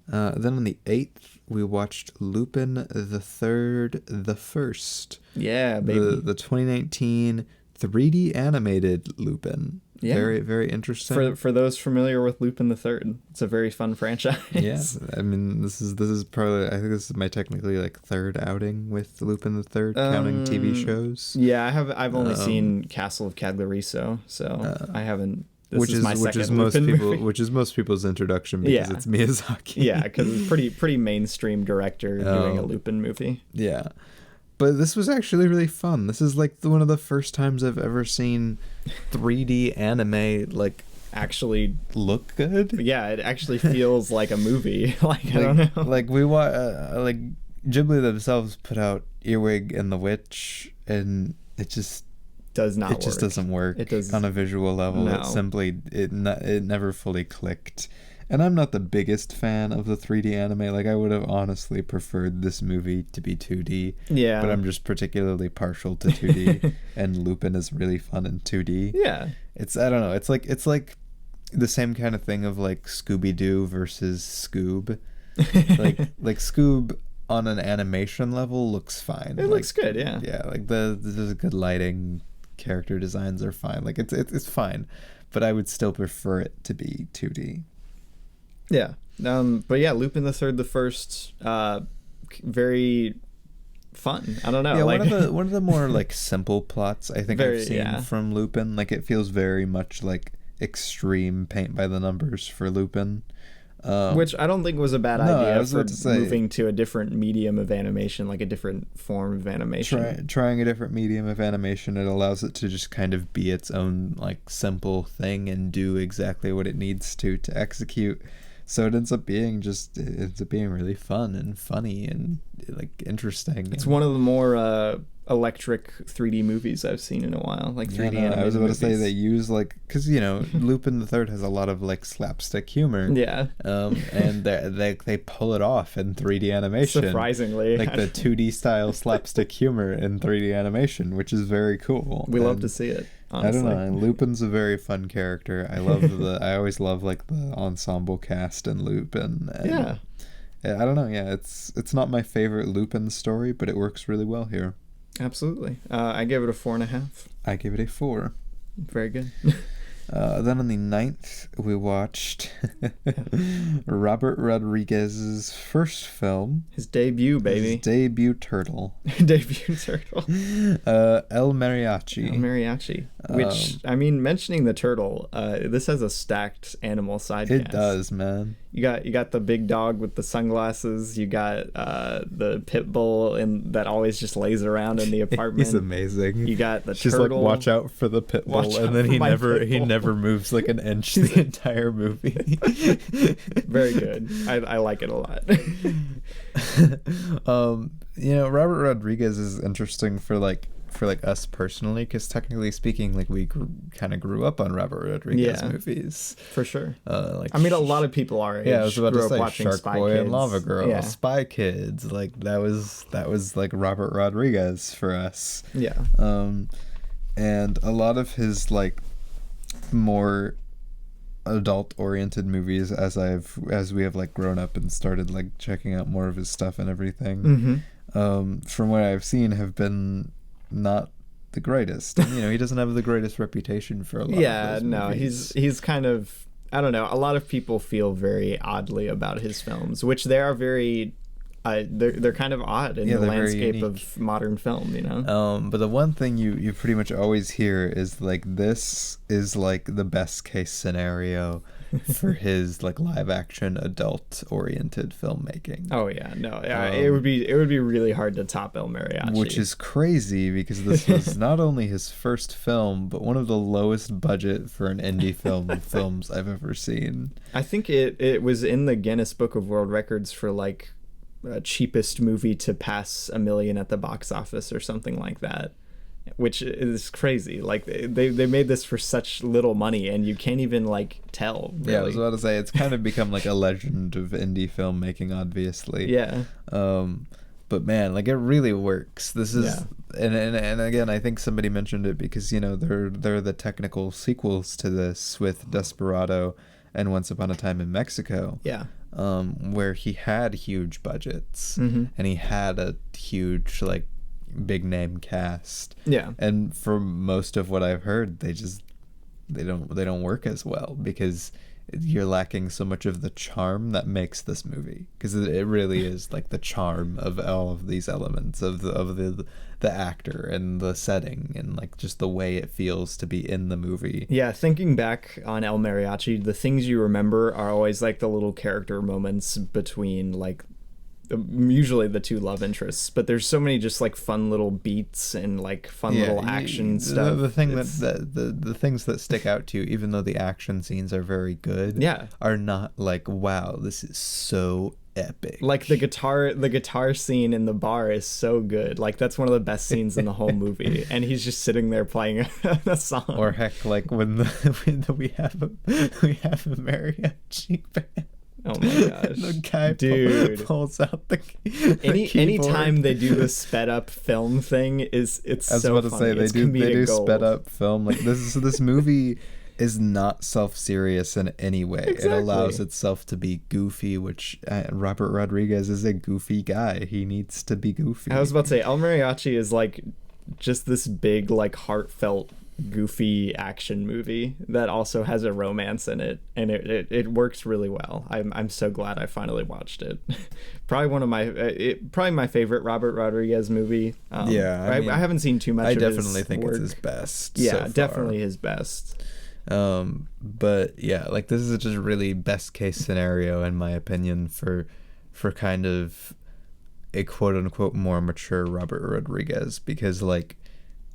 Then on the 8th, we watched Lupin the Third, the First. Yeah, baby. The 2019 3D animated Lupin. Yeah. Very, very interesting. For those familiar with Lupin the Third, it's a very fun franchise. Yeah, I mean, this is probably, I think this is my technically like third outing with Lupin the Third, counting TV shows. Yeah, I've only seen Castle of Cagliostro, so I haven't. Which is most people's introduction because it's Miyazaki. Yeah, because it's pretty mainstream director doing a Lupin movie. Yeah. But this was actually really fun. This is like one of the first times I've ever seen 3D anime like actually look good. Yeah, it actually feels like a movie. I don't know. Like like Ghibli themselves put out Earwig and the Witch, and it just does not work. It just doesn't work. It does on a visual level. No. It simply it never fully clicked. And I'm not the biggest fan of the 3D anime. Like, I would have honestly preferred this movie to be 2D. Yeah. But I'm just particularly partial to 2D. And Lupin is really fun in 2D. Yeah. I don't know. It's like the same kind of thing of, like, Scooby-Doo versus Scoob. like Scoob on an animation level looks fine. It looks good, yeah. Yeah, like, there's good lighting. Character designs are fine. Like, it's fine. But I would still prefer it to be 2D. Yeah. But yeah, Lupin the Third, the First, very fun. I don't know. Yeah, like one of the more like simple plots I think I've seen from Lupin. Like, it feels very much like extreme paint by the numbers for Lupin. Which I don't think was a bad idea for moving to a different medium of animation, like a different form of animation. Trying a different medium of animation, it allows it to just kind of be its own like simple thing and do exactly what it needs to execute. So it ends up being really fun and funny and like interesting. It's one of the more electric 3D movies I've seen in a while, like 3D animated I was about movies. to say they use like, because Lupin the Third has a lot of like slapstick humor. Yeah. And they pull it off in 3D animation. Surprisingly, like the 2D style slapstick humor in 3D animation, which is very cool. We love to see it. Honestly. I don't know. And Lupin's a very fun character. I always love like the ensemble cast in Lupin. And yeah. I don't know. Yeah, it's not my favorite Lupin story, but it works really well here. Absolutely. I gave it a 4.5. I gave it a 4. Very good. Then on the 9th, we watched Robert Rodriguez's first film. His debut, baby. His debut turtle. Debut turtle. El Mariachi. El Mariachi. Which, I mean, mentioning the turtle, this has a stacked animal side It cast. does, man. You got the big dog with the sunglasses. You got the pit bull that always just lays around in the apartment. He's amazing. You got the She's turtle. Like, watch out for the pit bull, and then he never moves like an inch the entire movie. Very good. I like it a lot. Robert Rodriguez is interesting for us personally, because technically speaking, like, we kind of grew up on Robert Rodriguez movies. For sure. I mean, a lot of people our age I was about to say watching Shark Spy Boy Kids. and Lava Girl, Spy Spy Kids. Like, that was like Robert Rodriguez for us. Yeah. And a lot of his like more adult-oriented movies, as we have like grown up and started like checking out more of his stuff and everything, from what I've seen, have been not the greatest. And, he doesn't have the greatest reputation for a lot of those movies. He's kind of, I don't know, a lot of people feel very oddly about his films, which they are very they're kind of odd in the landscape of modern film, but the one thing you pretty much always hear is like, this is like the best case scenario for his like live action adult oriented filmmaking. Oh yeah, no, it would be really hard to top El Mariachi, which is crazy, because this was not only his first film, but one of the lowest budget for an indie films I've ever seen. I think it was in the Guinness Book of World Records for like cheapest movie to pass $1 million at the box office or something like that, which is crazy. Like, they made this for such little money, and you can't even like tell, really. Yeah, I was about to say, it's kind of become like a legend of indie filmmaking, obviously. Yeah. But man, like, it really works. This is Yeah. and again, I think somebody mentioned it because, you know, they're the technical sequels to this with Desperado and Once Upon a Time in Mexico. Yeah. Where he had huge budgets Mhm. and he had a huge, like, big name cast. Yeah. And for most of what I've heard, they don't work as well because you're lacking so much of the charm that makes this movie, because it really is like the charm of all of these elements of the actor and the setting and like just the way it feels to be in the movie. Yeah, thinking back on El Mariachi, the things you remember are always like the little character moments between like usually the two love interests, but there's so many just like fun little beats and like fun little action stuff. The things that stick out to you, even though the action scenes are very good, are not like, wow, this is so epic. Like the guitar scene in the bar is so good. Like that's one of the best scenes in the whole movie, and he's just sitting there playing a song. Or heck, like when we have a mariachi band. Oh my gosh. The guy pulls out the anytime they do the sped up film thing it's so funny. They do sped up film. Like this movie is not self-serious in any way. Exactly. It allows itself to be goofy, which Robert Rodriguez is a goofy guy. He needs to be goofy. I was about to say El Mariachi is like just this big like heartfelt goofy action movie that also has a romance in it, and it works really well. I'm so glad I finally watched it. Probably my favorite Robert Rodriguez movie. I haven't seen too much. I of definitely his think work. It's his best. Yeah, so far. Definitely his best. But yeah, like this is just really best case scenario in my opinion for kind of a quote unquote more mature Robert Rodriguez, because like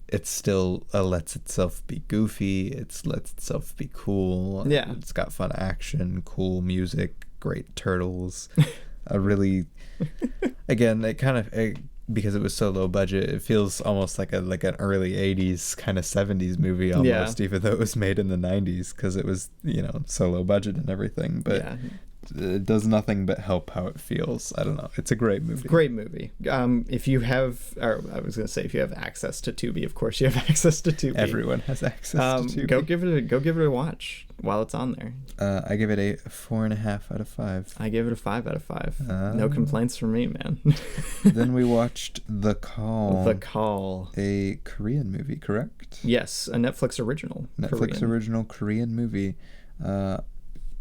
it still lets itself be goofy. It lets itself be cool. Yeah. It's got fun action, cool music, great turtles. Again, it kind of, because it was so low budget, it feels almost like an early 80s kind of 70s movie almost, even though it was made in the 90s, because it was, you know, so low budget and everything. But it does nothing but help how it feels. I don't know. It's a great movie. Great movie. If you have, or I was going to say, if you have access to Tubi, of course you have access to Tubi. Everyone has access to Tubi. Go give it a watch while it's on there. I give it a 4.5 out of 5. I give it a 5 out of 5. No complaints from me, man. Then we watched The Call. The Call. A Korean movie, correct? Yes, a Netflix original. Original Korean movie.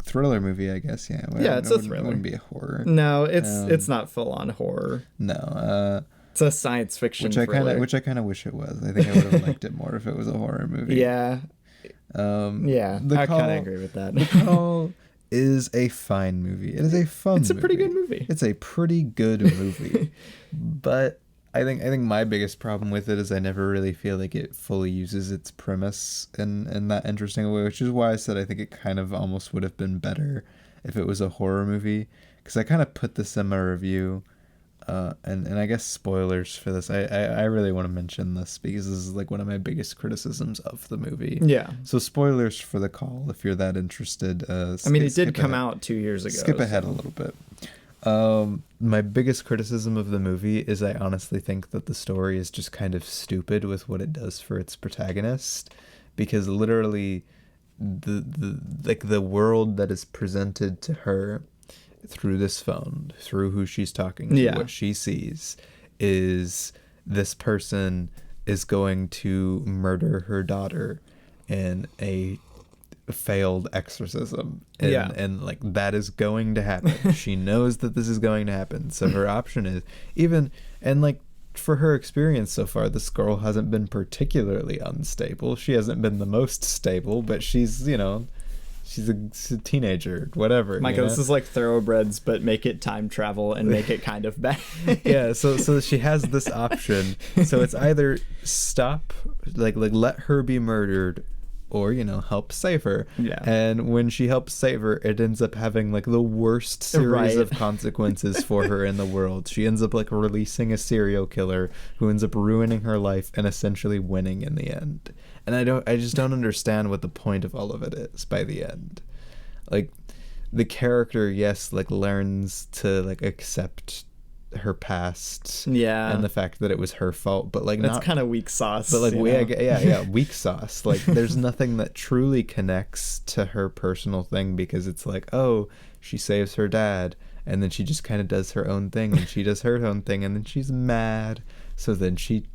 Thriller movie, I guess. Yeah, it's a thriller. It wouldn't be a horror. No, it's not full on horror. No, it's a science fiction thriller. Which I kind of wish it was. I think I would have liked it more if it was a horror movie. Yeah. I kind of agree with that. The Call is a fine movie. It is a fun movie. It's a pretty good movie. It's a pretty good movie. But I think my biggest problem with it is I never really feel like it fully uses its premise in that interesting way, which is why I said I think it kind of almost would have been better if it was a horror movie, because I kind of put this in my review, and I guess spoilers for this. I really want to mention this because this is like one of my biggest criticisms of the movie. Yeah. So spoilers for The Call if you're that interested. It did come out 2 years ago. Skip ahead a little bit. My biggest criticism of the movie is I honestly think that the story is just kind of stupid with what it does for its protagonist, because literally the world that is presented to her through this phone, through who she's talking to, what she sees is this person is going to murder her daughter in a failed exorcism, and like that is going to happen. She knows that this is going to happen, so her option is for her experience so far, this girl hasn't been particularly unstable. She hasn't been the most stable, but she's a teenager, whatever. Micah, this is like Thoroughbreds, but make it time travel and make it kind of bad. Yeah, so she has this option. So it's either stop, like let her be murdered, or, help save her. Yeah. And when she helps save her, it ends up having like the worst series of consequences for her in the world. She ends up like releasing a serial killer who ends up ruining her life and essentially winning in the end. And I just don't understand what the point of all of it is by the end. Like the character, yes, like learns to like accept her past, Yeah, and the fact that it was her fault, but like that's kind of weak sauce. But like weak sauce. Like there's nothing that truly connects to her personal thing, because it's like, oh, she saves her dad, and then she just kind of does her own thing, and she does her own thing, and then she's mad, so then she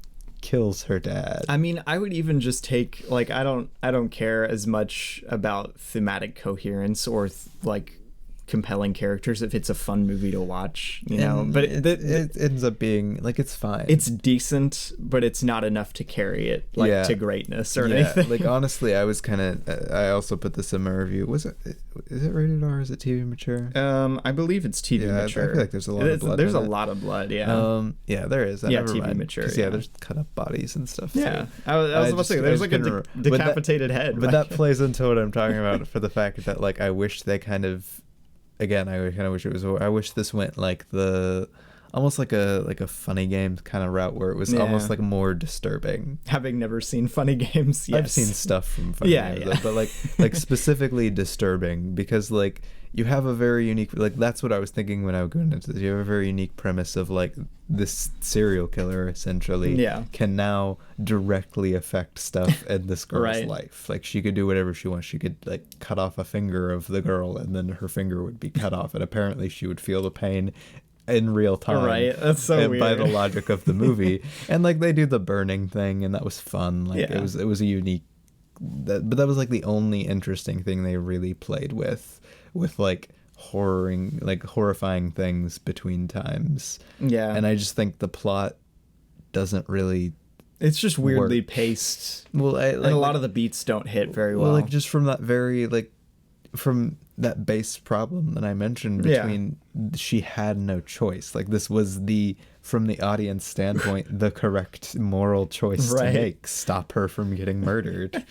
kills her dad. I mean, I would even just take, like, I don't care as much about thematic coherence or like compelling characters if it's a fun movie to watch, you know. And but it ends up being like, it's fine, it's decent, but it's not enough to carry it like to greatness or anything. Like honestly, I also put this in my review. Is it rated R? Is it TV mature? I believe it's TV mature. I feel like there's a lot of blood. There's a lot of blood. Yeah. There is. TV mature. Yeah, there's cut up bodies and stuff. Yeah, too. I was about to say there's like a decapitated head. But that plays into what I'm talking about, for the fact that like I wish they kind of. Again, I kind of wish it was. I wish this went like almost like a Funny Games kind of route, where it was almost like more disturbing. Having never seen Funny Games, yes. I've seen stuff from Funny Games, but like specifically disturbing, because like you have a very unique, like that's what I was thinking when I was going into this. You have a very unique premise of like this serial killer essentially can now directly affect stuff in this girl's life. Like she could do whatever she wants. She could like cut off a finger of the girl, and then her finger would be cut off, and apparently she would feel the pain in real time. Right, that's so weird. By the logic of the movie. And like they do the burning thing, and that was fun. Like it was a unique. But that was like the only interesting thing they really played with like horrifying things between times. Yeah. And I just think the plot doesn't really. It's just weirdly paced. Well, and a lot of the beats don't hit very well. Like just from that from that base problem that I mentioned between she had no choice. Like this was from the audience standpoint, the correct moral choice to make. Stop her from getting murdered.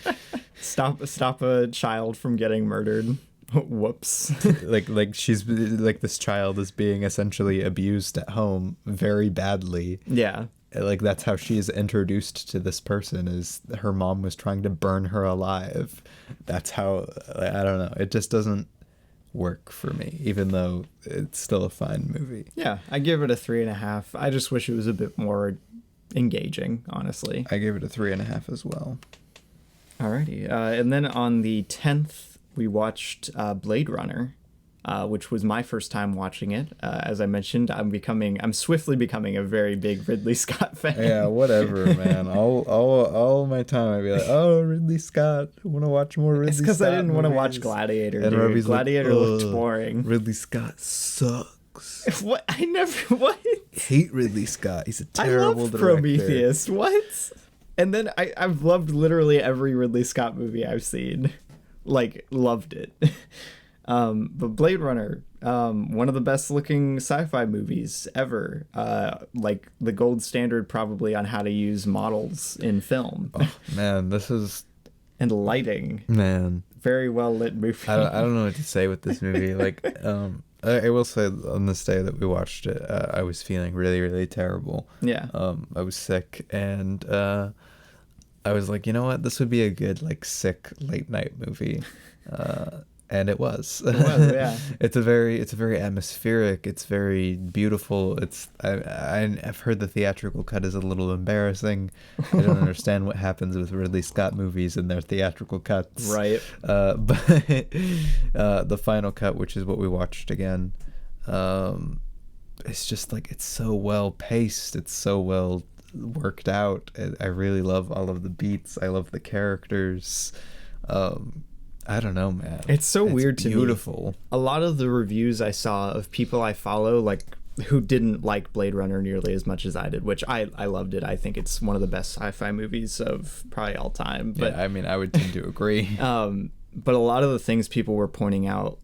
Stop a child from getting murdered. Whoops. like she's like, this child is being essentially abused at home very badly. Yeah. Like that's how she is introduced to this person, is her mom was trying to burn her alive. That's how, I don't know. It just doesn't work for me, even though it's still a fine movie. Yeah, I give it a 3.5. I just wish it was a bit more engaging, honestly. I gave it a 3.5 as well. Alrighty. And then on the 10th, we watched Blade Runner, which was my first time watching it. As I mentioned, I'm swiftly becoming a very big Ridley Scott fan. Yeah, whatever, man. All my time I'd be like, oh, Ridley Scott, I want to watch more Ridley Scott. It's because I didn't want to watch Gladiator, and dude. Gladiator looked boring. Ridley Scott sucks. What? What? I hate Ridley Scott. He's a terrible director. Prometheus. What? And then I've loved literally every Ridley Scott movie I've seen. Like, loved it. But Blade Runner, one of the best looking sci-fi movies ever. Like the gold standard probably on how to use models in film. Oh, man, this is... And lighting. Man. Very well lit movie. I don't know what to say with this movie. Like, I will say on this day that we watched it, I was feeling really, really terrible. Yeah. I was sick, and I was like, you know what? This would be a good, like, sick late night movie. And it was. It was, yeah. It's very atmospheric. It's very beautiful. I've heard the theatrical cut is a little embarrassing. I don't understand what happens with Ridley Scott movies and their theatrical cuts. Right. But the final cut, which is what we watched again, it's just like, it's so well paced. It's so well worked out. I really love all of the beats. I love the characters. I don't know, man. It's so weird to me. Beautiful. A lot of the reviews I saw of people I follow, like, who didn't like Blade Runner nearly as much as I did, which I loved it. I think it's one of the best sci-fi movies of probably all time. But, yeah, I mean, I would tend to agree. But a lot of the things people were pointing out,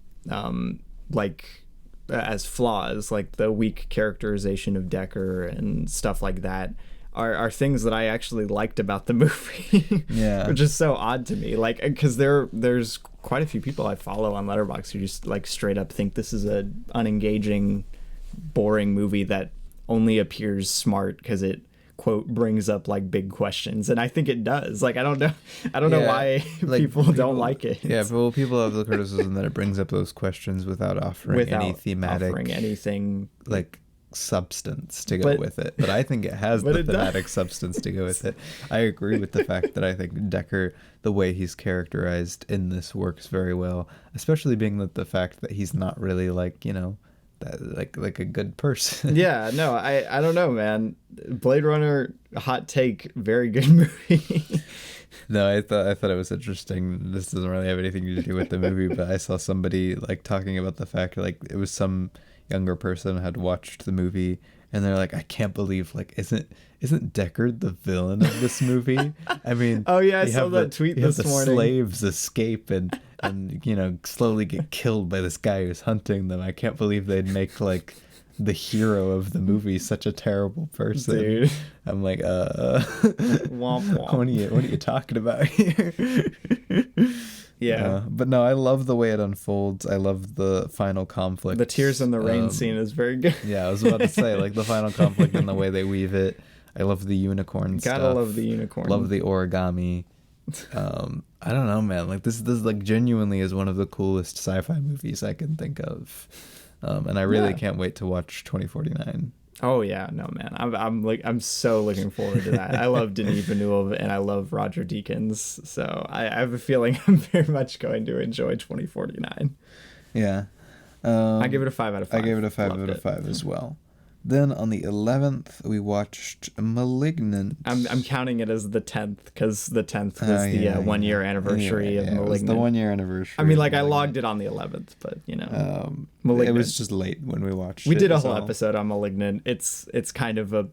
as flaws, like the weak characterization of Decker and stuff like that, are things that I actually liked about the movie. Yeah. Which is so odd to me. Like, because there's quite a few people I follow on Letterboxd who just like straight up think this is a unengaging, boring movie that only appears smart because it, quote, brings up like big questions. And I think it does. Like, I don't know why like, people don't like it. Yeah, but people have the criticism that it brings up those questions without offering any thematic, offering anything like substance to go with it, but I think it has the thematic substance to go with it. I agree with the fact that I think Decker, the way he's characterized in this, works very well, especially being that the fact that he's not really like, you know, that like a good person. Yeah, no, I don't know, man. Blade Runner, hot take, very good movie. No, I thought it was interesting. This doesn't really have anything to do with the movie, but I saw somebody like talking about the fact like it was some younger person had watched the movie and they're like, I can't believe, like, isn't Deckard the villain of this movie? I mean, oh yeah, I saw that tweet this morning. Slaves escape and you know, slowly get killed by this guy who's hunting them. I can't believe they'd make like the hero of the movie such a terrible person. Dude. I'm like, womp womp. What are you talking about here? Yeah. But no, I love the way it unfolds. I love the final conflict. The tears in the rain scene is very good. Yeah, I was about to say, like, the final conflict and the way they weave it. I love the unicorn stuff. Gotta love the unicorn. Love the origami. I don't know, man. Like, this like genuinely is one of the coolest sci-fi movies I can think of. And I really can't wait to watch 2049. Oh yeah, no man, I'm so looking forward to that. I love Denis Villeneuve and I love Roger Deakins, so I have a feeling I'm very much going to enjoy 2049. Yeah, I give it a 5 out of 5. I gave it a 5 out of 5 as well. Then on the 11th, we watched Malignant. I'm counting it as the 10th because the 10th was the 1 year anniversary of Malignant. It was the 1 year anniversary. I mean, like I logged it on the 11th, but you know, Malignant. It was just late when we watched. We did a whole episode on Malignant. It's kind of a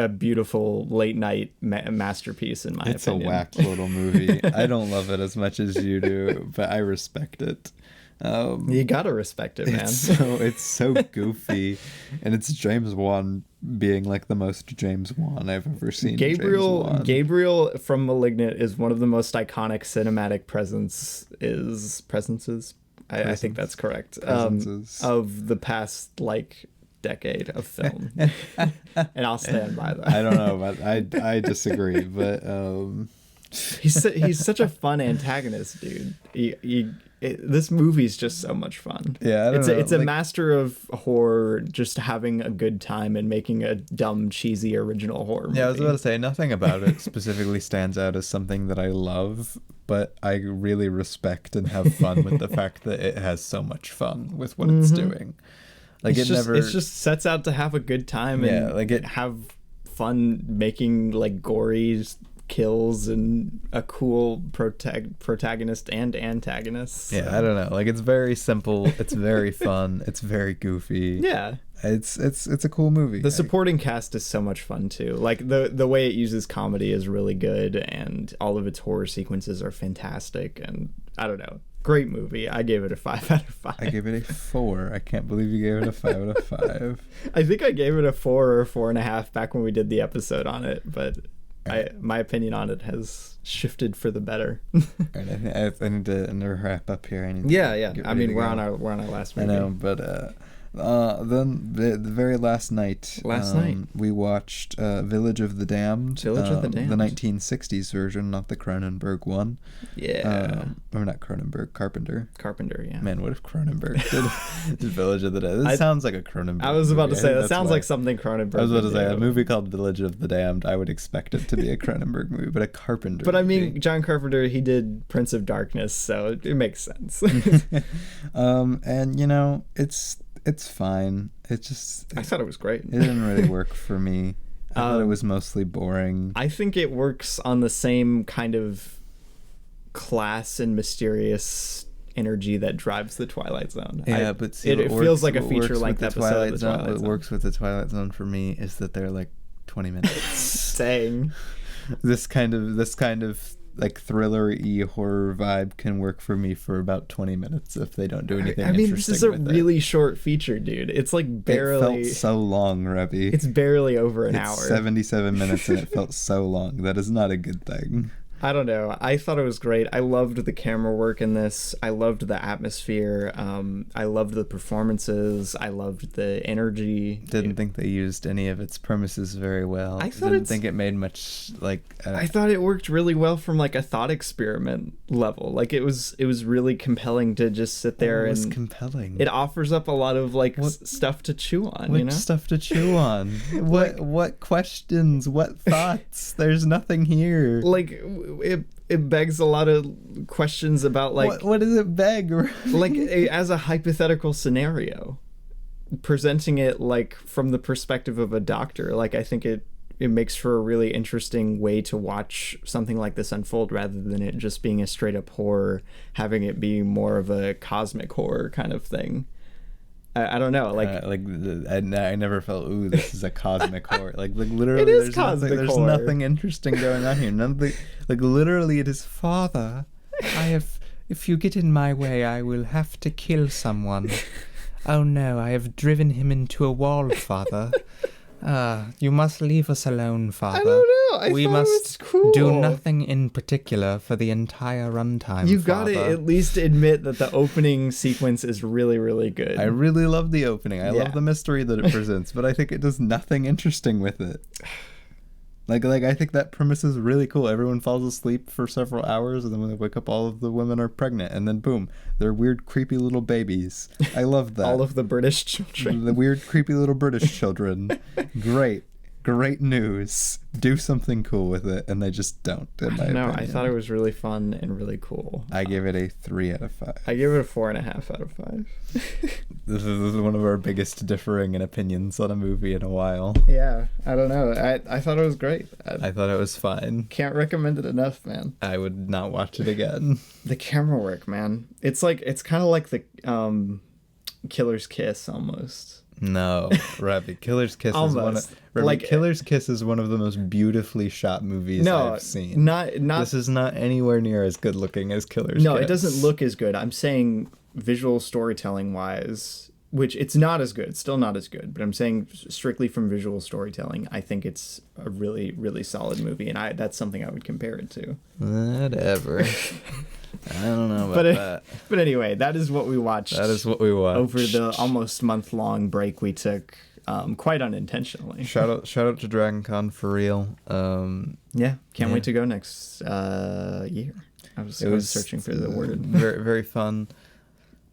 beautiful late night masterpiece in my opinion. It's a whack little movie. I don't love it as much as you do, but I respect it. You gotta respect it, man. It's so goofy, and it's James Wan being like the most James Wan I've ever seen. Gabriel from Malignant is one of the most iconic cinematic presences. I think that's correct. Of the past like decade of film, and I'll stand by that. I don't know, but I disagree. But he's such a fun antagonist, dude. This movie's just so much fun. Yeah, it's a master of horror, just having a good time and making a dumb, cheesy, original horror movie. Yeah, I was about to say, nothing about it specifically stands out as something that I love, but I really respect and have fun with the fact that it has so much fun with what it's doing. Like it just sets out to have a good time and have fun making like gory kills and a cool protagonist and antagonist. So. Yeah, I don't know. Like it's very simple. It's very fun. It's very goofy. Yeah, it's a cool movie. The supporting cast is so much fun too. Like the way it uses comedy is really good, and all of its horror sequences are fantastic. And I don't know, great movie. I gave it a 5 out of 5. I gave it a 4. I can't believe you gave it a 5 out of 5. I think I gave it a 4 or 4.5 back when we did the episode on it, but. My opinion on it has shifted for the better. Right, I need to wrap up here. Yeah. I mean, we're on our last movie. I know, but then the very last night, we watched Village of the Damned. Village of the Damned. The 1960s version, not the Cronenberg one. Yeah. Or not Cronenberg, Carpenter. Carpenter, yeah. Man, what if Cronenberg did Village of the Damned? This sounds like a Cronenberg I was about movie. to say, that sounds like something Cronenberg I was about to say, a movie called Village of the Damned, I would expect it to be a Cronenberg movie, but a Carpenter But I mean, John Carpenter, he did Prince of Darkness, so it makes sense. And, you know, it's fine. I thought it was great. It didn't really work for me. I thought it was mostly boring. I think it works on the same kind of class and mysterious energy that drives the Twilight Zone. Yeah, but see, it feels like a feature-length episode of the Twilight Zone. What works with the Twilight Zone for me is that they're like 20 minutes. Dang. This kind of like thriller-y horror vibe can work for me for about 20 minutes if they don't do anything interesting. I mean, this is a really short feature, dude. It's like barely... It felt so long, Robbie. It's barely over an hour. 77 minutes and it felt so long. That is not a good thing. I don't know. I thought it was great. I loved the camera work in this. I loved the atmosphere. I loved the performances. I loved the energy. Didn't think they used any of its premises very well. I thought didn't think it made much I thought it worked really well from like a thought experiment level. Like it was really compelling to just sit there. It was and compelling. It offers up a lot of like stuff to chew on. What you know, stuff to chew on? What questions? What thoughts? There's nothing here. Like it begs a lot of questions about like what does it beg? Like as a hypothetical scenario, presenting it like from the perspective of a doctor. Like I think it makes for a really interesting way to watch something like this unfold, rather than it just being a straight up horror, having it be more of a cosmic horror kind of thing. I don't know, I never felt, ooh, this is a cosmic horror. Like literally, it is cosmic there's horror. nothing interesting going on here. None of the, like literally, it is father. If you get in my way, I will have to kill someone. Oh no, I have driven him into a wall, father. You must leave us alone, father. I don't know. We must do nothing in particular for the entire runtime. You've got to at least admit that the opening sequence is really, really good. I really love the opening. I love the mystery that it presents, but I think it does nothing interesting with it. Like I think that premise is really cool. Everyone falls asleep for several hours, and then when they wake up, all of the women are pregnant, and then boom, they're weird, creepy little babies. I love that. All of the British children. The weird, creepy little British children. Great news. Do something cool with it, and they just don't. I thought it was really fun and really cool. I gave it a 3 out of 5. I give it a 4.5 out of 5. This is one of our biggest differing in opinions on a movie in a while. Yeah, I don't know. I thought it was great. I thought it was fine. Can't recommend it enough, man. I would not watch it again. The camera work, man. It's kind of like the Killer's Kiss almost. No, Robbie. Killer's Kiss Killer's Kiss is one of the most beautifully shot movies I've seen. Not. This is not anywhere near as good looking as Killer's Kiss. No, it doesn't look as good. I'm saying visual storytelling wise, which it's not as good. It's still not as good. But I'm saying strictly from visual storytelling, I think it's a really, really solid movie, and that's something I would compare it to. Whatever. I don't know about that. But anyway, that is what we watched. That is what we watched. Over the almost month-long break we took, quite unintentionally. Shout out to Dragon Con for real. Can't wait to go next year. I was searching for the word. Very, very fun.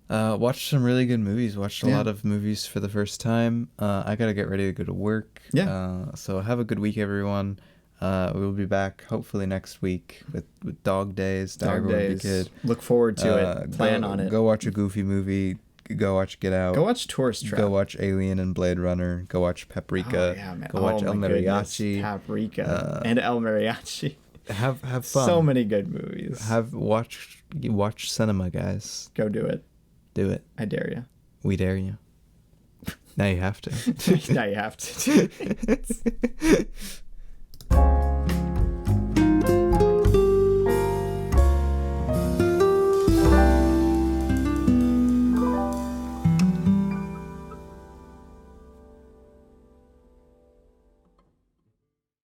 Watched some really good movies. Watched a lot of movies for the first time. I gotta get ready to go to work. So have a good week, everyone. We'll be back hopefully next week with Dog Days. Dog Days. Look forward to it. Plan on it. Go watch a goofy movie. Go watch Get Out. Go watch Tourist Trap. Go watch Alien and Blade Runner. Go watch Paprika. Oh, yeah, man. Go watch El Mariachi. Paprika and El Mariachi. Have fun. So many good movies. Watch cinema, guys. Go do it. Do it. I dare you. We dare you. Now you have to. Now you have to.